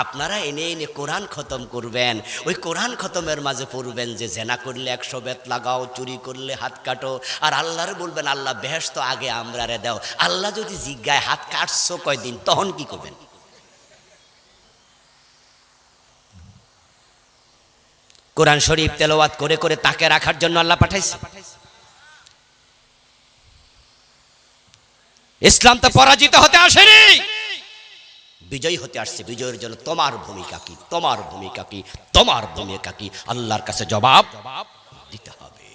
আপনারা এনে এনে কোরআন খতম করবেন। ওই কোরআন খতমের মাঝে পড়বেন যে জেনা করলে 100 বেত লাগাও, চুরি করলে হাত কাটো, আর আল্লাহরে বলবেন আল্লাহ বেহেশত আগে আমরারে দাও। আল্লাহ যদি জিজ্ঞায় হাত কাটছো কয়দিন, তখন কি করবেন? কোরআন শরীফ তেলাওয়াত করে করে তাকে রাখার জন্য আল্লাহ পাঠাইছে। ইসলাম তো পরাজিত হতে আসেনি, বিজয়ী হতে আসছে। বিজয়ের জন্য তোমার ভূমিকা কি? তোমার ভূমিকা কি? তোমার ভূমিকা কি? আল্লাহর কাছে জবাব দিতে হবে।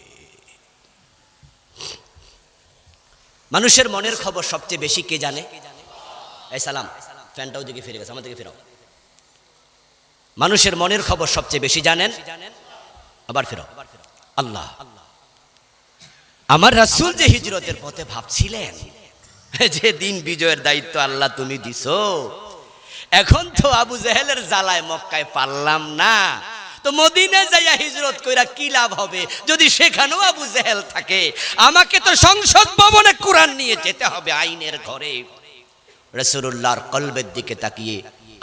মানুষের মনের খবর সবচেয়ে বেশি কে জানে? এই সালাম, ফ্যানটাও দিকে ফিরে গেছে, আমার দিকে ফেরাও। মানুষের মনের খবর সবচেয়ে বেশি জানেন, আবার ফেরাও, আল্লাহ। আমার রাসূল যে হিজরতের পথে ভাবছিলেন যে দিন বিজয়ের দায়িত্ব আল্লাহ তুমি দিছো, এখন তো আবু জেহেলের জ্বালায় মক্কায় পারলাম না, তো মদিনায় যাইয়া হিজরত কইরা কি লাভ হবে যদি সেখানেও আবু জেহেল থাকে? আমাকে তো সংসদ ভবনে কোরআন নিয়ে যেতে হবে, আইনের ঘরে। রাসূলুল্লাহর কলবের দিকে তাকিয়ে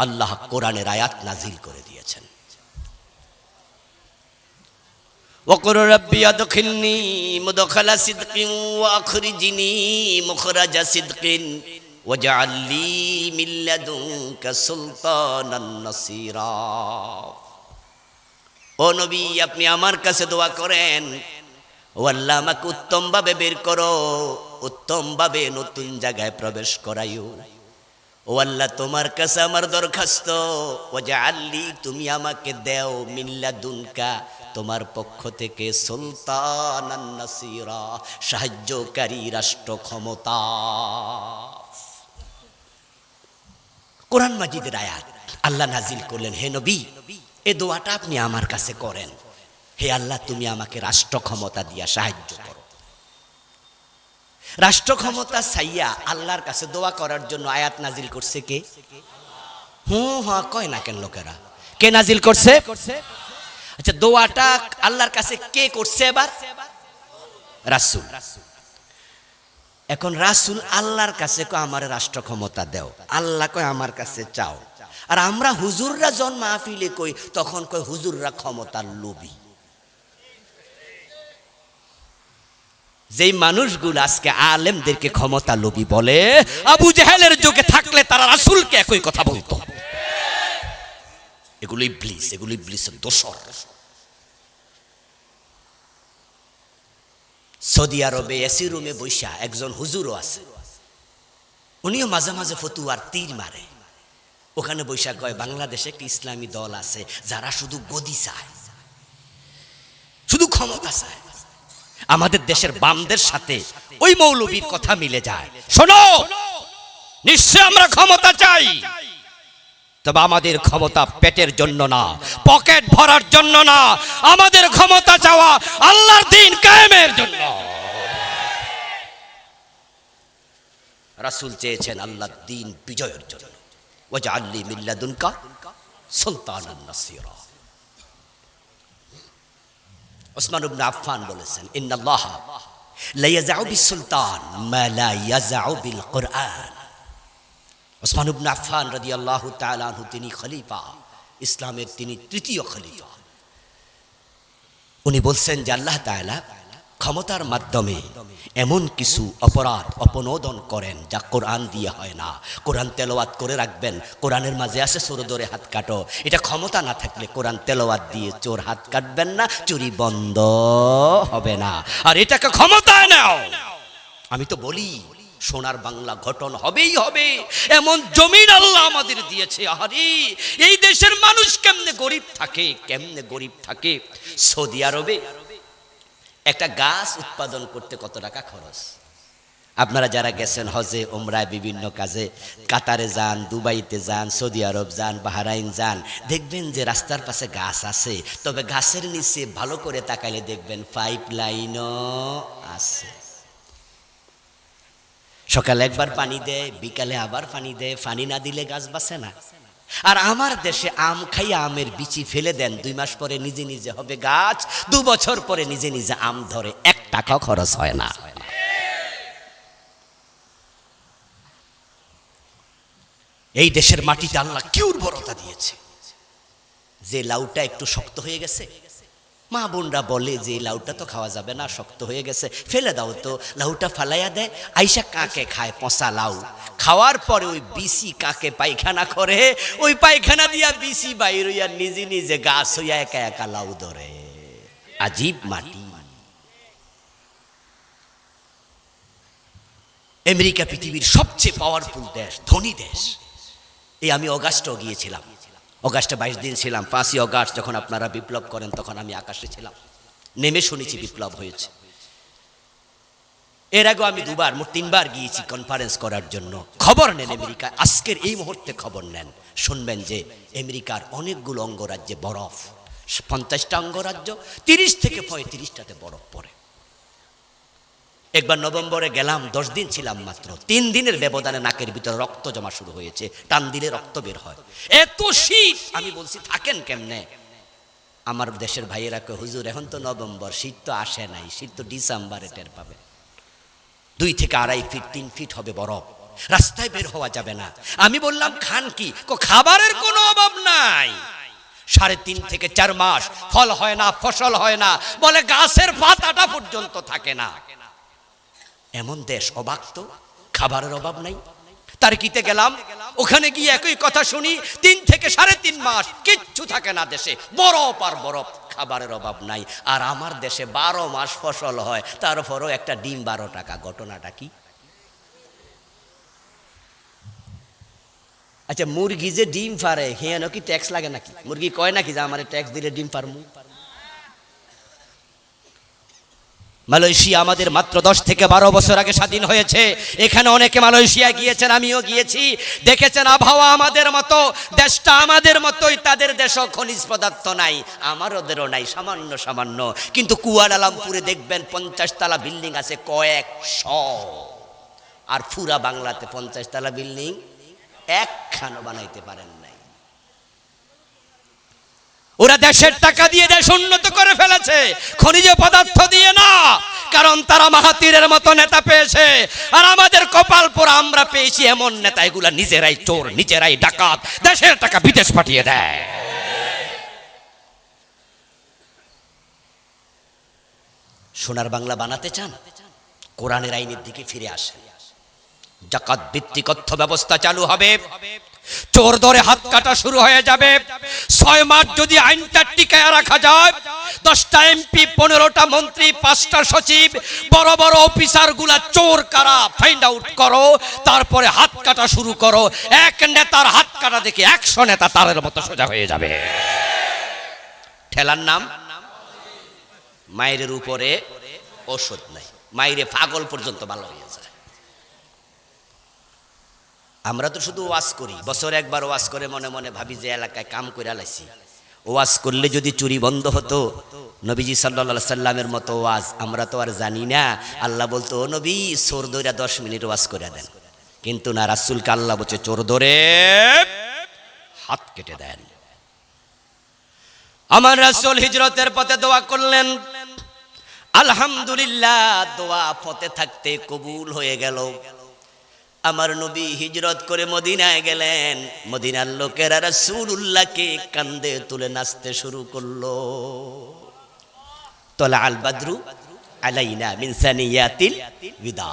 আল্লাহ কোরআনের আয়াত নাজিল করে দিয়েছেন। وقل ربي أدخلني مدخل صدق وأخرجني مخرج صدق واجعل لي من لدنك سلطانا نصيرا। ও নবী, আপনি আমার কাছে দোয়া করেন, ও আল্লাহ আমাকে উত্তম ভাবে বের করো, উত্তম ভাবে নতুন জায়গায় প্রবেশ করাইও। ও আল্লাহ, তোমার কাছে আমার দরখাস্ত, ওয়াজআল লি, তুমি আমাকে দাও, মিন লাদুনকা, তোমার পক্ষ থেকে, সুলতানান নাসিরা, সাহায্যকারী রাষ্ট্র ক্ষমতা। কোরআন মাজিদের আয়াত আল্লাহ নাজিল করলেন, হে নবী, এই দোয়াটা আপনি আমার কাছে করেন, হে আল্লাহ তুমি আমাকে রাষ্ট্র ক্ষমতা দিয়া সাহায্য করো। রাষ্ট্র ক্ষমতা চাইয়া আল্লাহর কাছে দোয়া করার জন্য আয়াত নাজিল করছে কে? কয় না কেন লোকেরা? কে নাজিল করছে? আচ্ছা, দোয়াটা আল্লাহর কাছে কে করছে এবার? রাসূল। এখন রাসূল আল্লাহর কাছে কয় আমার রাষ্ট্র ক্ষমতা দাও, আল্লাহ কয় আমার কাছে চাও। আর আমরা হুজুররা যখন মাহফিলে কই, তখন কয় হুজুররা ক্ষমতার লোভী। যেই মানুষগুলো আজকে আলেমদেরকে ক্ষমতা লোভী বলে, আবু জেহেলের যুগে থাকলে তারা রাসূলকে একই কথা বলতো। এগুলো ইবলিস, এগুলো ইবলিসের দোসর। সৌদি আরবে এসি রুমে বৈশা একজন হুজুরও আছে, উনিও মাঝে মাঝে ফতুয়ার তীর মারে। ওখানে বৈশা কয় বাংলাদেশে একটি ইসলামী দল আছে যারা শুধু গদি চায়, শুধু ক্ষমতা চায়। আমাদের দেশের বামদের সাথে ওই মৌলবীর কথা মিলে যায়। শোনো, নিশ্চয় আমরা ক্ষমতা চাই, তবে আমাদের ক্ষমতা পেটের জন্য না, পকেট ভরার জন্য না। আমাদের ক্ষমতা চাওয়া আল্লাহর দ্বীন কায়েমের জন্য। রাসূল চেয়েছেন আল্লাহর দ্বীন বিজয়ের জন্য। ওয়াজআল লি মিন লাদুনকা সুলতানান নাসিরা। ওসমান ইবনে আফফান বলেছেন, ইন্নাল্লাহ লা ইয়াযআউ বিস-সুলতান মা লা ইয়াযআউ বিল কুরআন। ওসমান ইবনে আফফান রাদিয়াল্লাহু তাআলা আনহু তিনি খলিফা, ইসলামের তিনি তৃতীয় খলিফা। উনি বলছেন যে আল্লাহ তাআলা ক্ষমতার মাধ্যমে এমন কিছু অপরাধ অপনোদন করেন যা কোরআন দিয়ে হয় না। কোরআন তেলাওয়াত করে রাখবেন, কোরআনের মাঝে আসে চোর ধরে হাত কাটো, এটা ক্ষমতা না থাকলে কোরআন তেলাওয়াত দিয়ে চোর হাত কাটবেন না, চুরি বন্ধ হবে না। আর এটাকে ক্ষমতায় নাও, আমি তো বলি সোনার বাংলা গঠন হবেই হবে, এমন জমিন আল্লাহ আমাদের দিয়েছে। আরে এই দেশের মানুষ কেমনে গরিব থাকে, কেমনে গরিব থাকে। সৌদি আরবে একটা গাছ উৎপাদন করতে কত টাকা খরচ? আপনারা যারা গেছেন হজে, উমরায়, বিভিন্ন কাজে, কাতারে যান, দুবাইতে যান, সৌদি আরব যান, বাহরাইন যান, দেখবেন যে রাস্তার পাশে গাছ আছে, তবে গাছের নিচে ভালো করে তাকাইলে দেখবেন পাইপ লাইনও আছে। সকালে একবার পানি দেয়, বিকালে আবার পানি দেয়, পানি না দিলে গাছ বাঁচে না। আর আমার দেশে আম খাইয়া আমের বিচি ফেলে দেন, 2 মাস পরে নিজে নিজে হবে গাছ, 2 বছর পরে নিজে নিজে আম ধরে, 1 টাকা খরচ হয় না। এই দেশের মাটিতে আল্লাহ কি উর্বরতা দিয়েছে। যে লাউটা একটু শক্ত হয়ে গেছে, মা বোনরা বলে যে লাউটা তো খাওয়া যাবে না, শক্ত হয়ে গেছে, ফেলে দাও তো। লাউটা ফালাইয়া দেয়, আইসা কাকে খায় পচা লাউ। খাওয়ার পরে ওই বিসি কাকে পায়খানা করে, ওই পায়খানা দিয়া বিসি বাইর হইয়া নিজে নিজে গাছ হইয়া একা একা লাউ ধরে। আজীব মাটি। আমেরিকা পৃথিবীর সবচেয়ে পাওয়ারফুল দেশ, ধনী দেশ। এই আমি অগাস্টে গিয়েছিলাম, অগাস্টে 22 দিন ছিলাম। 5ই অগাস্ট যখন আপনারা বিপ্লব করেন তখন আমি আকাশে ছিলাম, নেমে শুনেছি বিপ্লব হয়েছে। এর আগে আমি 2বার, মোট 3বার গিয়েছি কনফারেন্স করার জন্য। খবর নেন আমেরিকা, আজকের এই মুহূর্তে খবর নেন, শুনবেন যে আমেরিকার অনেকগুলো অঙ্গরাজ্যে বরফ, 50টা অঙ্গরাজ্য, 30 থেকে 35টাতে বরফ পড়ে। একবার নভেম্বরে গেলাম, 10 দিন ছিলাম মাত্র, 3 দিনের ব্যবধানে নাকের ভিতরে রক্ত জমা শুরু হয়েছে, টান দিলে রক্ত বের হয়, এত শীত। আমি বলছি থাকেন কেমনে? আমার দেশের ভাইয়েরা কয়, হুজুর এখন তো নভেম্বর, শীত তো আসে নাই, শীত তো ডিসেম্বরে টের পাবে। 2 থেকে 2.5 ফিট 3 ফিট হবে বরফ, রাস্তায় বের হওয়া যাবে না। আমি বললাম খান কি? খাবারের কোনো অভাব নাই। 3.5 থেকে 4 মাস ফল হয় না, ফসল হয় না, বলে গাছের পাতাটা পর্যন্ত থাকে না। এমন দেশ, অবাক তো, খাবারের অভাব নাই। তার্কিতে গেলাম, ওখানে গিয়ে একই কথা শুনি, 3 থেকে 3.5 মাস কিচ্ছু থাকে না দেশে, বরফ আর বরফ, খাবারের অভাব নাই। আর আমার দেশে 12 মাস ফসল হয়, তারপরও একটা ডিম 12 টাকা। ঘটনাটা কি? আচ্ছা, মুরগি যে ডিম পারে, হ্যাঁ নাকি ট্যাক্স লাগে নাকি? মুরগি কয় নাকি যে আমার ট্যাক্স দিলে ডিম পারমু? মালয়েশিয়া আমাদের মাত্র 10 থেকে 12 বছর আগে স্বাধীন হয়েছে। এখানে অনেকে মালয়েশিয়া গিয়েছেন, আমিও গিয়েছি, দেখেছেন আবহাওয়া আমাদের মতো, দেশটা আমাদের মতোই। তাদের দেশও খনিজ পদার্থ নাই, আমাদেরও নাই, সামান্য সামান্য। কিন্তু কুয়ালালামপুরে দেখবেন 50 তলা বিল্ডিং আছে কয়েকশো, আর পুরা বাংলাতে 50 তলা বিল্ডিং একখানো বানাইতে পারেন নাই। ওরা দেশের টাকা দিয়ে দেশ উন্নত করে ফেলেছে, খনিজ পদার্থ দিয়ে না, কারণ তারা মাহাতিরের মতো নেতা পেয়েছে। আর আমাদের কপাল পোড়া, আমরা পেয়েছি এমন নেতা, এগুলা নিজেরাই চোর, নিজেরাই ডাকাত, দেশের টাকা বিদেশ পাঠিয়ে দেয়। সোনার বাংলা বানাতে চান? কোরআনের আইনের দিকে ফিরে আসে। জাকাত ভিত্তিক অর্থ ব্যবস্থা চালু হবে, চোর ধরে হাত কাটা শুরু হয়ে যাবে। 6 মাস যদি আইনটা টিকায় রাখা যায়, 10টা এমপি, 15টা মন্ত্রী, 5টা সচিব, বড় বড় অফিসার গুলা চোর কারা ফাইন্ড আউট করো, তারপরে হাত কাটা শুরু করো। এক নেতার হাত কাটা দেখে 100 নেতা তারের মতো সোজা হয়ে যাবে। ঠেলার নাম মায়ের উপরে ওষুধ নাই, মায়েরে পাগল পর্যন্ত ভালো হয়ে যায়। আমরা তো শুধু ওয়াজ করি, বছরে একবার ওয়াজ করে মনে মনে ভাবি যে এলাকায় কাম করে লাইছি। ওয়াজ করলে যদি চুরি বন্ধ হতো, নবীজি সাল্লাল্লাহু আলাইহি সাল্লামের মতো ওয়াজ আমরা তো আর জানি না। আল্লাহ বলতো, ও নবী চোর ধরে 10 মিনিট ওয়াজ করে দেন, কিন্তু না, রাসূলকে আল্লাহ বলছে চোর ধরে হাত কেটে দেন। আমার রাসূল হিজরতের পথে দোয়া করলেন, আলহামদুলিল্লাহ, দোয়া পথে থাকতে কবুল হয়ে গেল। আমার নবী হিজরত করে মদিনায় গেলেন। মদিনার লোকেরা রাসূলুল্লাহকে কান্দে তুলে নাচতে শুরু করলো। তলা আল বাদরু আলাইনা মিন সানিয়াতিল বিদা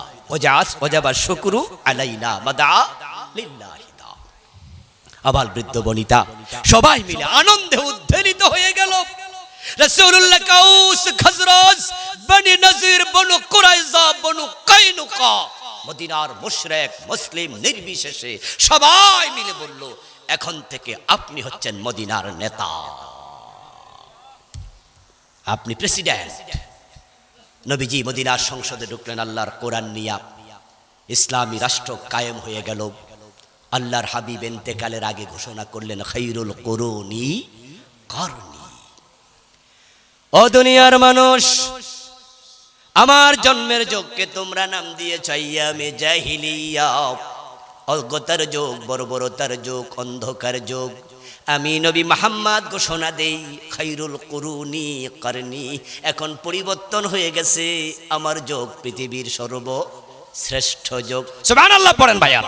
ওয়াজাবা শুকরু আলাইনা মাদা লিল্লাহি দা। আবাল বৃদ্ধ বনিতা সবাই মিলে আনন্দে উদ্বেলিত হয়ে গেল। রাসূলুল্লাহ কাউস, খাজরাজ, বনি নজির, বনু কুরাইজা, বনু কাইনুকা, মদিনার মুশরিক মুসলিম নির্বিশেষে সবাই মিলে বলল, এখন থেকে আপনি হচ্ছেন মদিনার নেতা, আপনি প্রেসিডেন্ট। নবীজি মদিনার সংসদে ঢুকলেন, আল্লাহর কোরআন নিয়া ইসলামী রাষ্ট্র কায়েম হয়ে গেল। আল্লাহর হাবিব ইন্তেকালের আগে ঘোষণা করলেন, খায়রুল কুরুনি করনি। ও দুনিয়ার মানুষ, আমার জন্মের যুগকে তোমরা নাম দিয়েছ আইয়ামে জাহিলিয়া, অজ্ঞতার যুগ, বর্বরতার যুগ, অন্ধকার যুগ। আমি নবী মুহাম্মদ ঘোষণা দেই, খায়রুল কুরুনি করনি। এখন পরিবর্তন হয়ে গেছে, আমার যুগ পৃথিবীর সর্বশ্রেষ্ঠ যুগ। সুবহানাল্লাহ পড়েন ভাইয়া।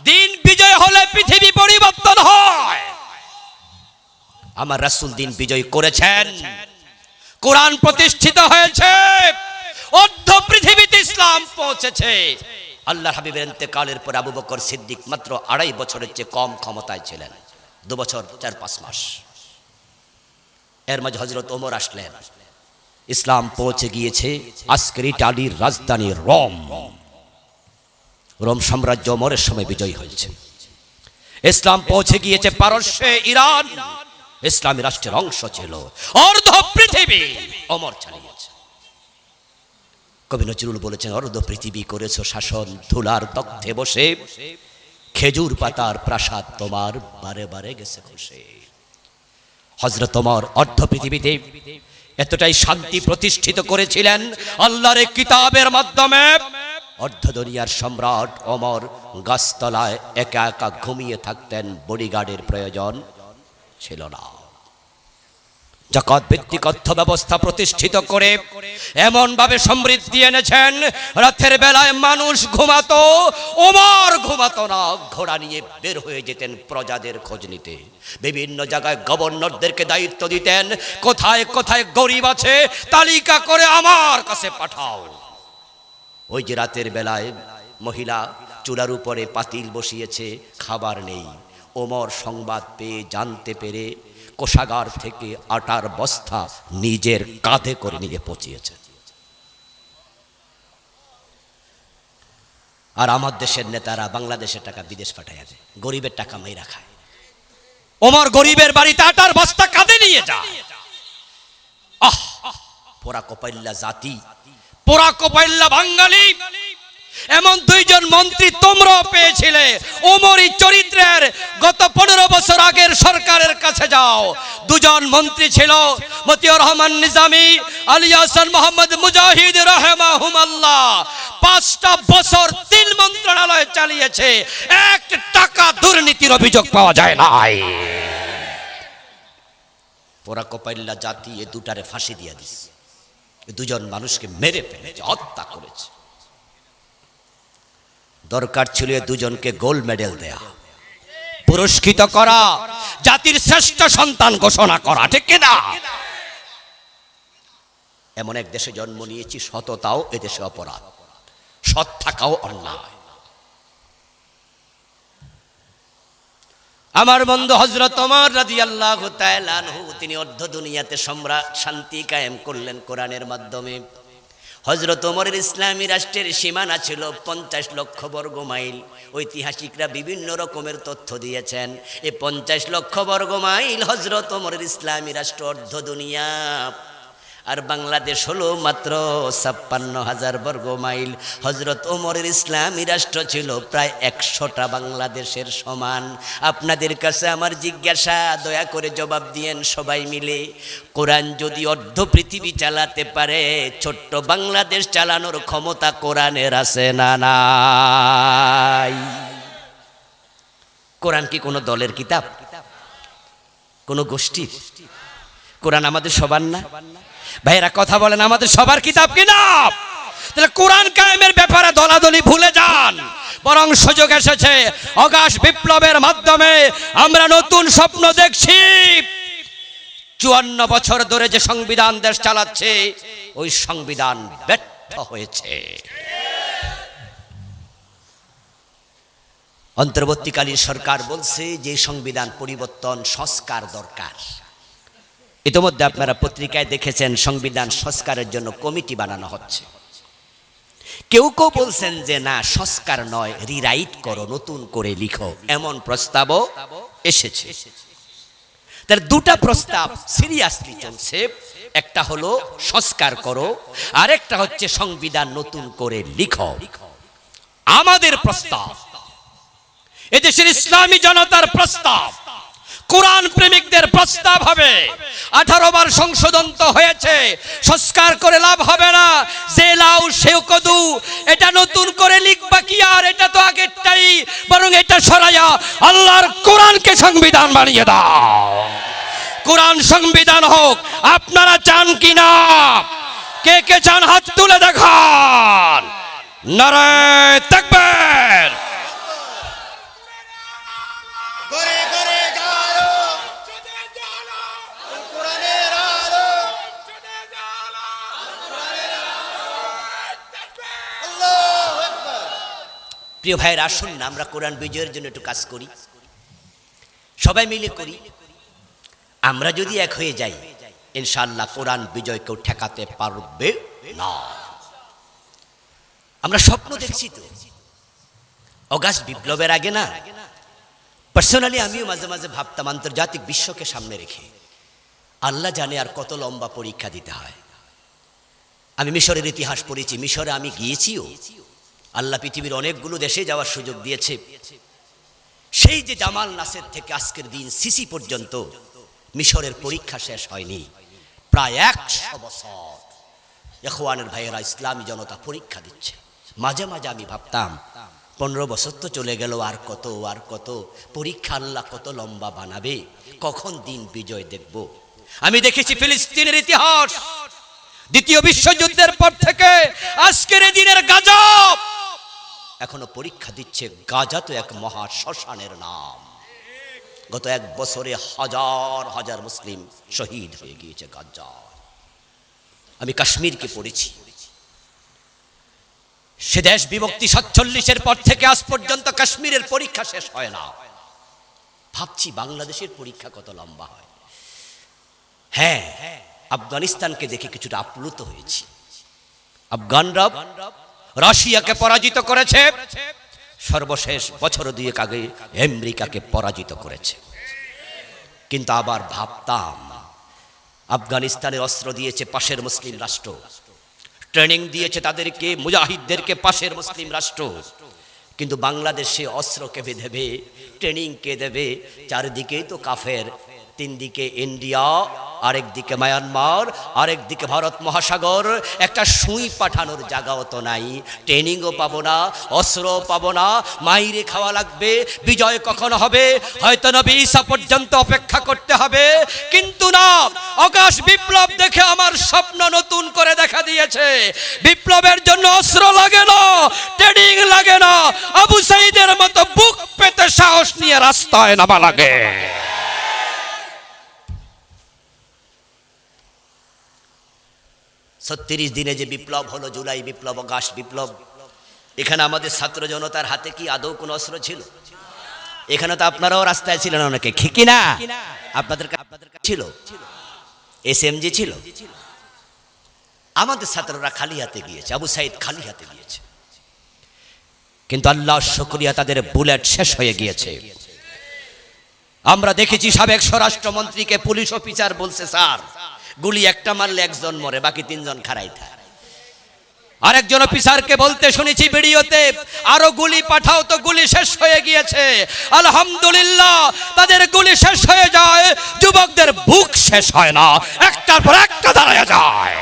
দিন বিজয় হলে পৃথিবী পরিবর্তন হয়। আমার রাসূল দিন বিজয় করেছেন, কোরআন প্রতিষ্ঠিত হয়েছে, অর্ধ পৃথিবীতে ইসলাম পৌঁছেছে। আল্লাহর হাবিবের ইন্তেকালের পর আবু বকর সিদ্দিক মাত্র 2.5 বছরের চেয়ে কম ক্ষমতায় ছিলেন, 2 বছর 4-5 মাস। এর মাঝে হযরত ওমর আসলেন। ইসলাম পৌঁছে গিয়েছে আজকের ইটালির রাজধানী রোম। রোম সাম্রাজ্য ওমরের সময় বিজয়ী হয়েছে। ইসলাম পৌঁছে গিয়েছে পারস্যে, ইরান ইসলামী রাষ্ট্রের অংশ ছিল। অর্ধ পৃথিবী ওমর চালিয়েছে। কবি নজরুল বলেছেন, অর্ধ পৃথিবী করেছো শাসন, ধুলার তখ্তে বসে, খেজুর পাতার প্রাসাদ তোমার বারে বারে গেছে খসে। হযরত ওমর অর্ধ পৃথিবীতে এতটাই শান্তি প্রতিষ্ঠিত করেছিলেন আল্লাহর কিতাবের মাধ্যমে। অর্ধ দুনিয়ার সম্রাট ওমর গাছতলায় একা একা ঘুমিয়ে থাকতেন, বডিগার্ডের প্রয়োজন ছিল না। জাকাত ভিত্তিক অর্থ ব্যবস্থা প্রতিষ্ঠিত করে এমন ভাবে সমৃদ্ধি এনেছেন, রাতের বেলায় মানুষ ঘুমাতো, ওমর ঘুমাতো না। ঘোড়া নিয়ে বের হয়ে যেতেন প্রজাদের খোঁজ নিতে। বিভিন্ন জায়গায় গভর্নরদেরকে দায়িত্ব দিতেন, কোথায় কোথায় গরিব আছে তালিকা করে আমার কাছে পাঠাও। ওই যে রাতের বেলায় মহিলা চুলার উপরে পাতিল বসিয়েছে, খাবার নেই, ওমর সংবাদ পেয়ে জানতে পেরে কোষাগার থেকে আটার বস্তা নিজের কাঁধে করে নিয়ে পৌঁছিয়েছে। আর আমার দেশের নেতারা বাংলাদেশের টাকা বিদেশ পাঠায় দেয়, গরিবের টাকা মেয়েরা খায়। ওমর গরিবের বাড়িতে আটার বস্তা কাঁধে নিয়ে যায়। আহ, পোড়া কপাইল্লা জাতি, পোড়া কপাইল্লা বাঙালি। এমন 2 জন মন্ত্রী তোমরাও পেয়েছিলে। ওমরি চরিত্রের গত 15 বছর আগের সরকারের কাছে যাও। 2 জন মন্ত্রী ছিল, মতিউর রহমান নিজামী, আলী হাসান মোহাম্মদ মুজাহিদ রাহিমাহুমাল্লাহ। 5টা বছর 3 মন্ত্রণালয় চালিয়েছে, 1 টাকা দুর্নীতির অভিযোগ পাওয়া যায় নাই। পোড়া কপাইল্লা জাতি এ দুটারে ফাঁসি দিয়ে দিছে। 2 জন মানুষকে মেরে ফেলেছে, হত্যা করেছে। দরকার ছিল 2 জনকে গোল্ড মেডেল দেয়া, পুরস্কৃত করা, জাতির শ্রেষ্ঠ সন্তান ঘোষণা করা, ঠিক কিনা? এমন এক দেশে জন্ম নিয়েছি, সততাও এদেশে অপরাধ, সৎ থাকাও অন্যায়। আমার বন্ধু হযরত ওমর রাদিয়াল্লাহু তাআলা আনহু, তিনি অর্ধ দুনিয়াতে সম্রাট, শান্তি কায়েম করলেন কোরআনের মাধ্যমে। হযরত ওমরের ইসলামী রাষ্ট্রের সীমানা ছিল 50 লক্ষ বর্গ মাইল। ঐতিহাসিকরা বিভিন্ন রকমের তথ্য দিয়েছেন। এই 50 লক্ষ বর্গ মাইল হযরত ওমরের ইসলামী রাষ্ট্র, অর্ধ দুনিয়া। আর বাংলাদেশ হলো মাত্র 56,000 বর্গ মাইল। হযরত ওমরের ইসলামী রাষ্ট্র ছিল প্রায় 100টা বাংলাদেশের সমান। আপনাদের কাছে আমার জিজ্ঞাসা, দয়া করে জবাব দিয়েন সবাই মিলে। কোরআন যদি অর্ধ পৃথিবী চালাতে পারে, ছোট্ট বাংলাদেশ চালানোর ক্ষমতা কোরআনের আছে না নাই? কোরআন কি কোনো দলের কিতাব, কোনো গোষ্ঠীর? কোরআন আমাদের সবার না? ভাইয়েরা কথা বলেন, আমাদের সবার কিতাব কিনা? তাহলে কোরআন কায়েমের ব্যাপারে দলাদলি ভুলে যান, বরং সুযোগ এসেছে অগাস্ট বিপ্লবের মাধ্যমে আমরা নতুন স্বপ্ন দেখছি। 54 বছর ধরে যে সংবিধান দেশ চালাচ্ছে ওই সংবিধান ব্যর্থ হয়েছে। অন্তর্বর্তীকালীন সরকার বলছে যে সংবিধান পরিবর্তন সংস্কার দরকার। ইতিমধ্যে আপনারা পত্রিকায় দেখেছেন সংবিধান সংস্কারের জন্য কমিটি বানানো হচ্ছে। কেউ কেউ বলছেন যে না, সংস্কার নয়, রিরাইট করো, নতুন করে লিখো, এমন প্রস্তাবও এসেছে। তার দুটা প্রস্তাব সিরিয়াসলি চলছে, একটা হলো সংস্কার করো, আর একটা হচ্ছে সংবিধান নতুন করে লিখো। আমাদের প্রস্তাব, এদেশের ইসলামী জনতার প্রস্তাব, কোরআন প্রেমিকদের প্রস্তাব হবে 18 বার সংশোধন তো হয়েছে, সংস্কার করে লাভ হবে না। যে লাউ সেও কদু, এটা নতুন করে লিখবা কি? আর এটা তো আগেরটাই, বরং এটা সরাইয়া আল্লাহর কোরআনকে সংবিধান বানিয়ে দাও। কোরআন সংবিধান হোক, আপনারা চান কিনা? কে কে চান হাত তুলে দেখান। নারায়ে তাকবীর। প্রিয় ভাইয়ের, আসুন না আমরা কোরআন বিজয়ের জন্য একটু কাজ করি, সবাই মিলে করি। আমরা যদি এক হয়ে যাই, ইনশাআল্লাহ কোরআন বিজয় কেউ ঠেকাতে পারবে না। আমরা স্বপ্ন দেখছি তো অগাস্ট বিপ্লবের আগে না, পার্সোনালি আমিও মাঝে মাঝে ভাবতাম আন্তর্জাতিক বিশ্বকে সামনে রেখে আল্লাহ জানে আর কত লম্বা পরীক্ষা দিতে হয়। আমি মিশরের ইতিহাস পড়েছি, মিশরে আমি গিয়েছিও। আল্লাহ পৃথিবীর অনেকগুলো দেশে যাওয়ার সুযোগ দিয়েছে। সেই যে জামাল নাসের থেকে আজকের দিন সিসি পর্যন্ত মিশরের পরীক্ষা শেষ হয়নি, প্রায় 100 বছর ইখওয়ানের ভাইয়েরা, ইসলামী জনতা পরীক্ষা দিচ্ছে। মাঝে মাঝে আমি ভাবতাম 15 বছর তো চলে গেল, আর কত আর কত পরীক্ষা আল্লাহ কত লম্বা বানাবে, কখন দিন বিজয় দেখব। আমি দেখেছি ফিলিস্তিনের ইতিহাস, দ্বিতীয় বিশ্বযুদ্ধের পর থেকে আজকের এই দিনের গাজা এখনো পরীক্ষা দিচ্ছে। গাজা তো এক মহা শ্মশানের নাম। গত 1 বছরে হাজার হাজার মুসলিম শহীদ হয়ে গিয়েছে গাজা। আমি কাশ্মীরকে পড়েছি, সে দেশ বিভক্তি 47-এর পর থেকে আজ পর্যন্ত কাশ্মীরের পরীক্ষা শেষ হয় না। ভাবছি বাংলাদেশের পরীক্ষা কত লম্বা হয়। হ্যাঁ, আফগানিস্তানকে দেখে কিছুটা আপ্লুত হয়েছি। আফগানরা রাশিয়াকে পরাজিত করেছে, সর্বশেষ বছর 2 আগে আমেরিকাকে পরাজিত করেছে। কিন্তু আবার ভাবতাম আফগানিস্তানের অস্ত্র দিয়েছে পাশের মুসলিম রাষ্ট্র, ট্রেনিং দিয়েছে তাদেরকে, মুজাহিদদেরকে পাশের মুসলিম রাষ্ট্র। কিন্তু বাংলাদেশে অস্ত্র কে দেবে, ট্রেনিং কে দেবে? চারিদিকেই তো কাফের, 3 দিকে ইন্ডিয়া, আরেক দিকে মায়ানমার, আরেক দিকে ভারত মহাসাগর। একটা সুই পাঠানোর জায়গাও তো নাই, ট্রেনিংও পাবো না, অস্ত্রও পাবো না, মাইরে খাওয়া লাগবে। বিজয় কখন হবে? হয়তো নবী ঈসা পর্যন্ত অপেক্ষা করতে হবে। কিন্তু না, অগাস্ট বিপ্লব দেখে আমার স্বপ্ন নতুন করে দেখা দিয়েছে। বিপ্লবের জন্য অস্ত্র লাগে না, ট্রেনিং লাগে না, আবু সাঈদের মতো বুক পেতে সাহস নিয়ে রাস্তায় নামা লাগে। ছত্রিশ দিনে যে বিপ্লব হলো, জুলাই বিপ্লব, অগাস্ট বিপ্লব, এখানে আমাদের ছাত্র জনতার হাতে কি আদৌ কোনো অস্ত্র ছিল? এখানে তো আপনারাও রাস্তায় ছিলেন অনেকে, কি না? আপনাদের ছিল, এসএমজি ছিল। আমাদের ছাত্ররা খালি হাতে গিয়েছে, আবু সাঈদ খালি হাতে গিয়েছে। কিন্তু আল্লাহর শুকরিয়া, তাদের বুলেট শেষ হয়ে গিয়েছে। আমরা দেখেছি সাবেক স্বরাষ্ট্রমন্ত্রীকে পুলিশ অফিসার বলছে, স্যার গুলি একটা মারলে 1 জন মরে, বাকি 3 জন খাড়াই থাকে। আরেকজন অফিসারকে বলতে শুনেছি ভিডিওতে, আরো গুলি পাঠাও, তো গুলি শেষ হয়ে গিয়েছে। আলহামদুলিল্লাহ, তাদের গুলি শেষ হয়ে যায়, যুবকদের বুক শেষ হয় না, একটার পর একটা দাঁড়ায় যায়।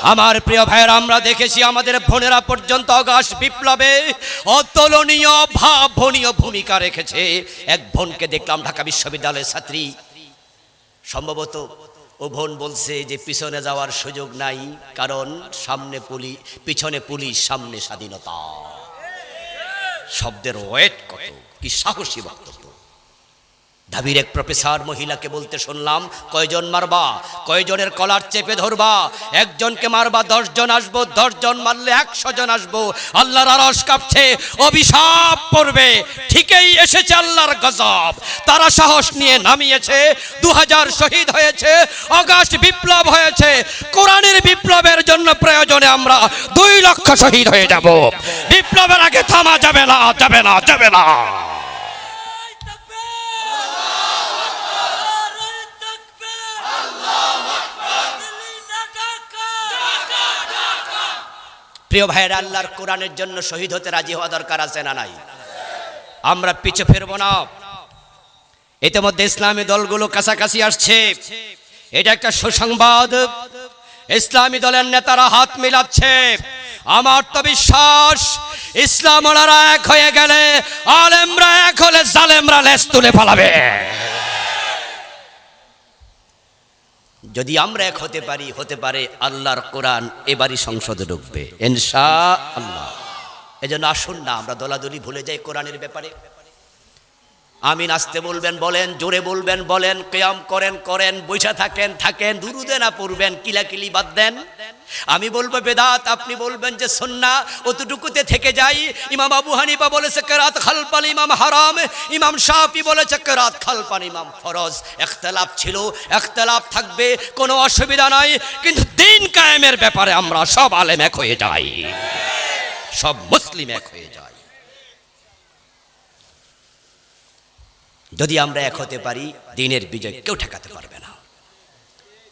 আমার প্রিয় ভাইয়েরা, আমরা দেখেছি আমাদের বোনেরা পর্যন্ত আগস্ট বিপ্লবে অতুলনীয় ভাবনীয় ভূমিকা রেখেছে। এক বোনকে দেখলাম ঢাকা বিশ্ববিদ্যালয়ের ছাত্রী, সম্ভবত ও বোন বলছে যে পিছনে যাওয়ার সুযোগ নাই, কারণ সামনে পুলিশ, পিছনে পুলিশ, সামনে স্বাধীনতা। শব্দের ওয়েট কত, কি সাহসী বক্তব্য। ঢাবির এক প্রফেসর মহিলাকে বলতে শুনলাম, কয়জন মারবা, কয়জনের কলার চেপে ধরবা, একজনকে মারবা 10 জন আসবো, 10 জন মারলে 100 জন আসবো, আল্লাহর আরশ কাঁপছে, অভিশাপ পড়বে। ঠিকই এসেছে আল্লাহর গজব। তারা সাহস নিয়ে নামিয়েছে, 2000 শহীদ হয়েছে, আগস্ট বিপ্লব হয়েছে। কোরআনের বিপ্লবের জন্য প্রয়োজনে আমরা 2 লক্ষ শহীদ হয়ে যাব। বিপ্লবের আগে থামা যাবে না, যাবে না, যাবে না। প্রিয় ভাইয়েরা, আল্লাহর কোরআনের জন্য শহীদ হতে রাজি হওয়া দরকার আছে না নাই? আমরা পিছু ফিরবো না। ইতিমধ্যে ইসলামী দলগুলো কাছাকাছি আসছে, এটা একটা সুসংবাদ। ইসলামী দলের নেতারা হাত মিলাচ্ছে। আমার তো বিশ্বাস, ইসলামওয়ালারা এক হয়ে গেলে, আলেমরা এক হলে জালেমরা লেজ তুলে পালাবে। যদি আমরা এক হতে পারি, হতে পারে আল্লাহর কোরআন এবারই সংসদে ঢুকবে ইনশাআল্লাহ। এজন্য আসুন না আমরা দলাদলি ভুলে যাই কোরআনের ব্যাপারে। আমিন আসতে বলবেন বলেন, জোরে বলবেন বলেন, কিয়াম করেন করেন, বৈশা থাকেন থাকেন, দুরুদে না পড়বেন, কিলাকিলি বাদ দেন। আমি বলবো বেদাত, আপনি বলবেন যে সুন্নাহ, অতটুকুতে থেকে যাই। ইমাম আবু হানিফা বলেছে কিরাত খালফাল ইমাম হারাম, ইমাম শাফি বলেছে কিরাত খালফাল ইমাম ফরজ। ইখতিলাফ ছিল, ইখতিলাফ থাকবে, কোনো অসুবিধা নাই, কিন্তু দিন কায়েমের ব্যাপারে আমরা সব আলেম এক হয়ে যাই, সব মুসলিম এক হয়ে যায়। যদি আমরা এক হতে পারি, দিনের বিজয় কেউ ঠেকাতে পারবে না।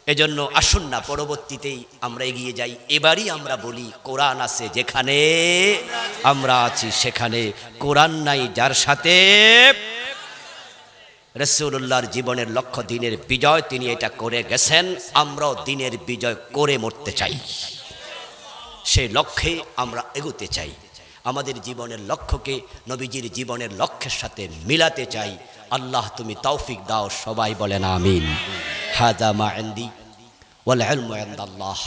এজন্য আসুন না পরবর্তীতেই আমরা এগিয়ে যাই। এবারই আমরা বলি, কোরআন আছে যেখানে আমরা আছি সেখানে, কোরআন নাই যার সাথে। রাসূলুল্লাহর জীবনের লক্ষ্য দিনের বিজয়, তিনি এটা করে গেছেন। আমরাও দিনের বিজয় করে মরতে চাই, সেই লক্ষ্যে আমরা এগোতে চাই। আমাদের জীবনের লক্ষ্যকে নবীজির জীবনের লক্ষ্যের সাথে মিলাতে চাই। আল্লাহ তুমি তৌফিক দাও, সবাই বলেন আমিন। হাযা মা ইনদি ওয়াল ইলমু ইনদাল্লাহ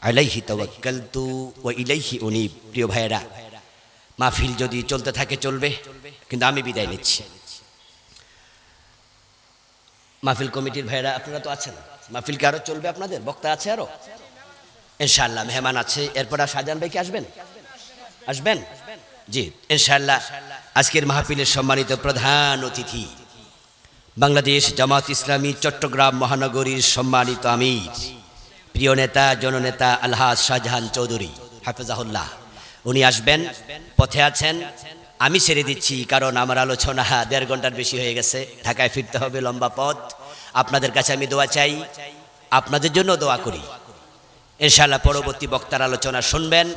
আলাইহি তাওয়াক্কালতু ওয়া ইলাইহি উনীব। প্রিয় ভাইয়েরা, মাহফিল যদি চলতে থাকে চলবে, কিন্তু আমি বিদায় নিচ্ছি। মাহফিল কমিটির ভাইয়েরা আপনারা তো আছেন, মাহফিল কি আরো চলবে? আপনাদের বক্তা আছে আরো ইনশাআল্লাহ, মেহমান আছে। এরপর শাহজাহান ভাই কি আসবেন? আসবেন জি ইনশাআল্লাহ। আজকের মাহফিলের সম্মানিত প্রধান অতিথি, বাংলাদেশ জামাত ইসলামী চট্টগ্রাম মহানগরীর সম্মানিত আমির, প্রিয় নেতা জননেতা আলহাজ শাহজাহান চৌধুরী হাফেজাহুল্লাহ, উনি আসবেন। পথে আছেন, আমি ছেড়ে দিচ্ছি, কারণ আমার আলোচনা 1.5 ঘন্টার বেশি হয়ে গেছে। ঢাকায় ফিরতে হবে, লম্বা পথ। আপনাদের কাছে আমি দোয়া চাই, আপনাদের জন্য দোয়া করি। ইনশাআল্লাহ পরবর্তী বক্তার আলোচনা শুনবেন,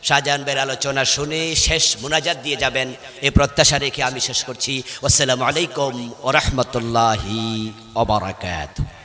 শাহজাহান ভাইয়ের আলোচনা শুনে শেষ মুনাজাত দিয়ে যাবেন, এই প্রত্যাশা রেখে আমি শেষ করছি। আসসালামু আলাইকুম ওয়া রাহমাতুল্লাহি ওয়া বারাকাতুহু।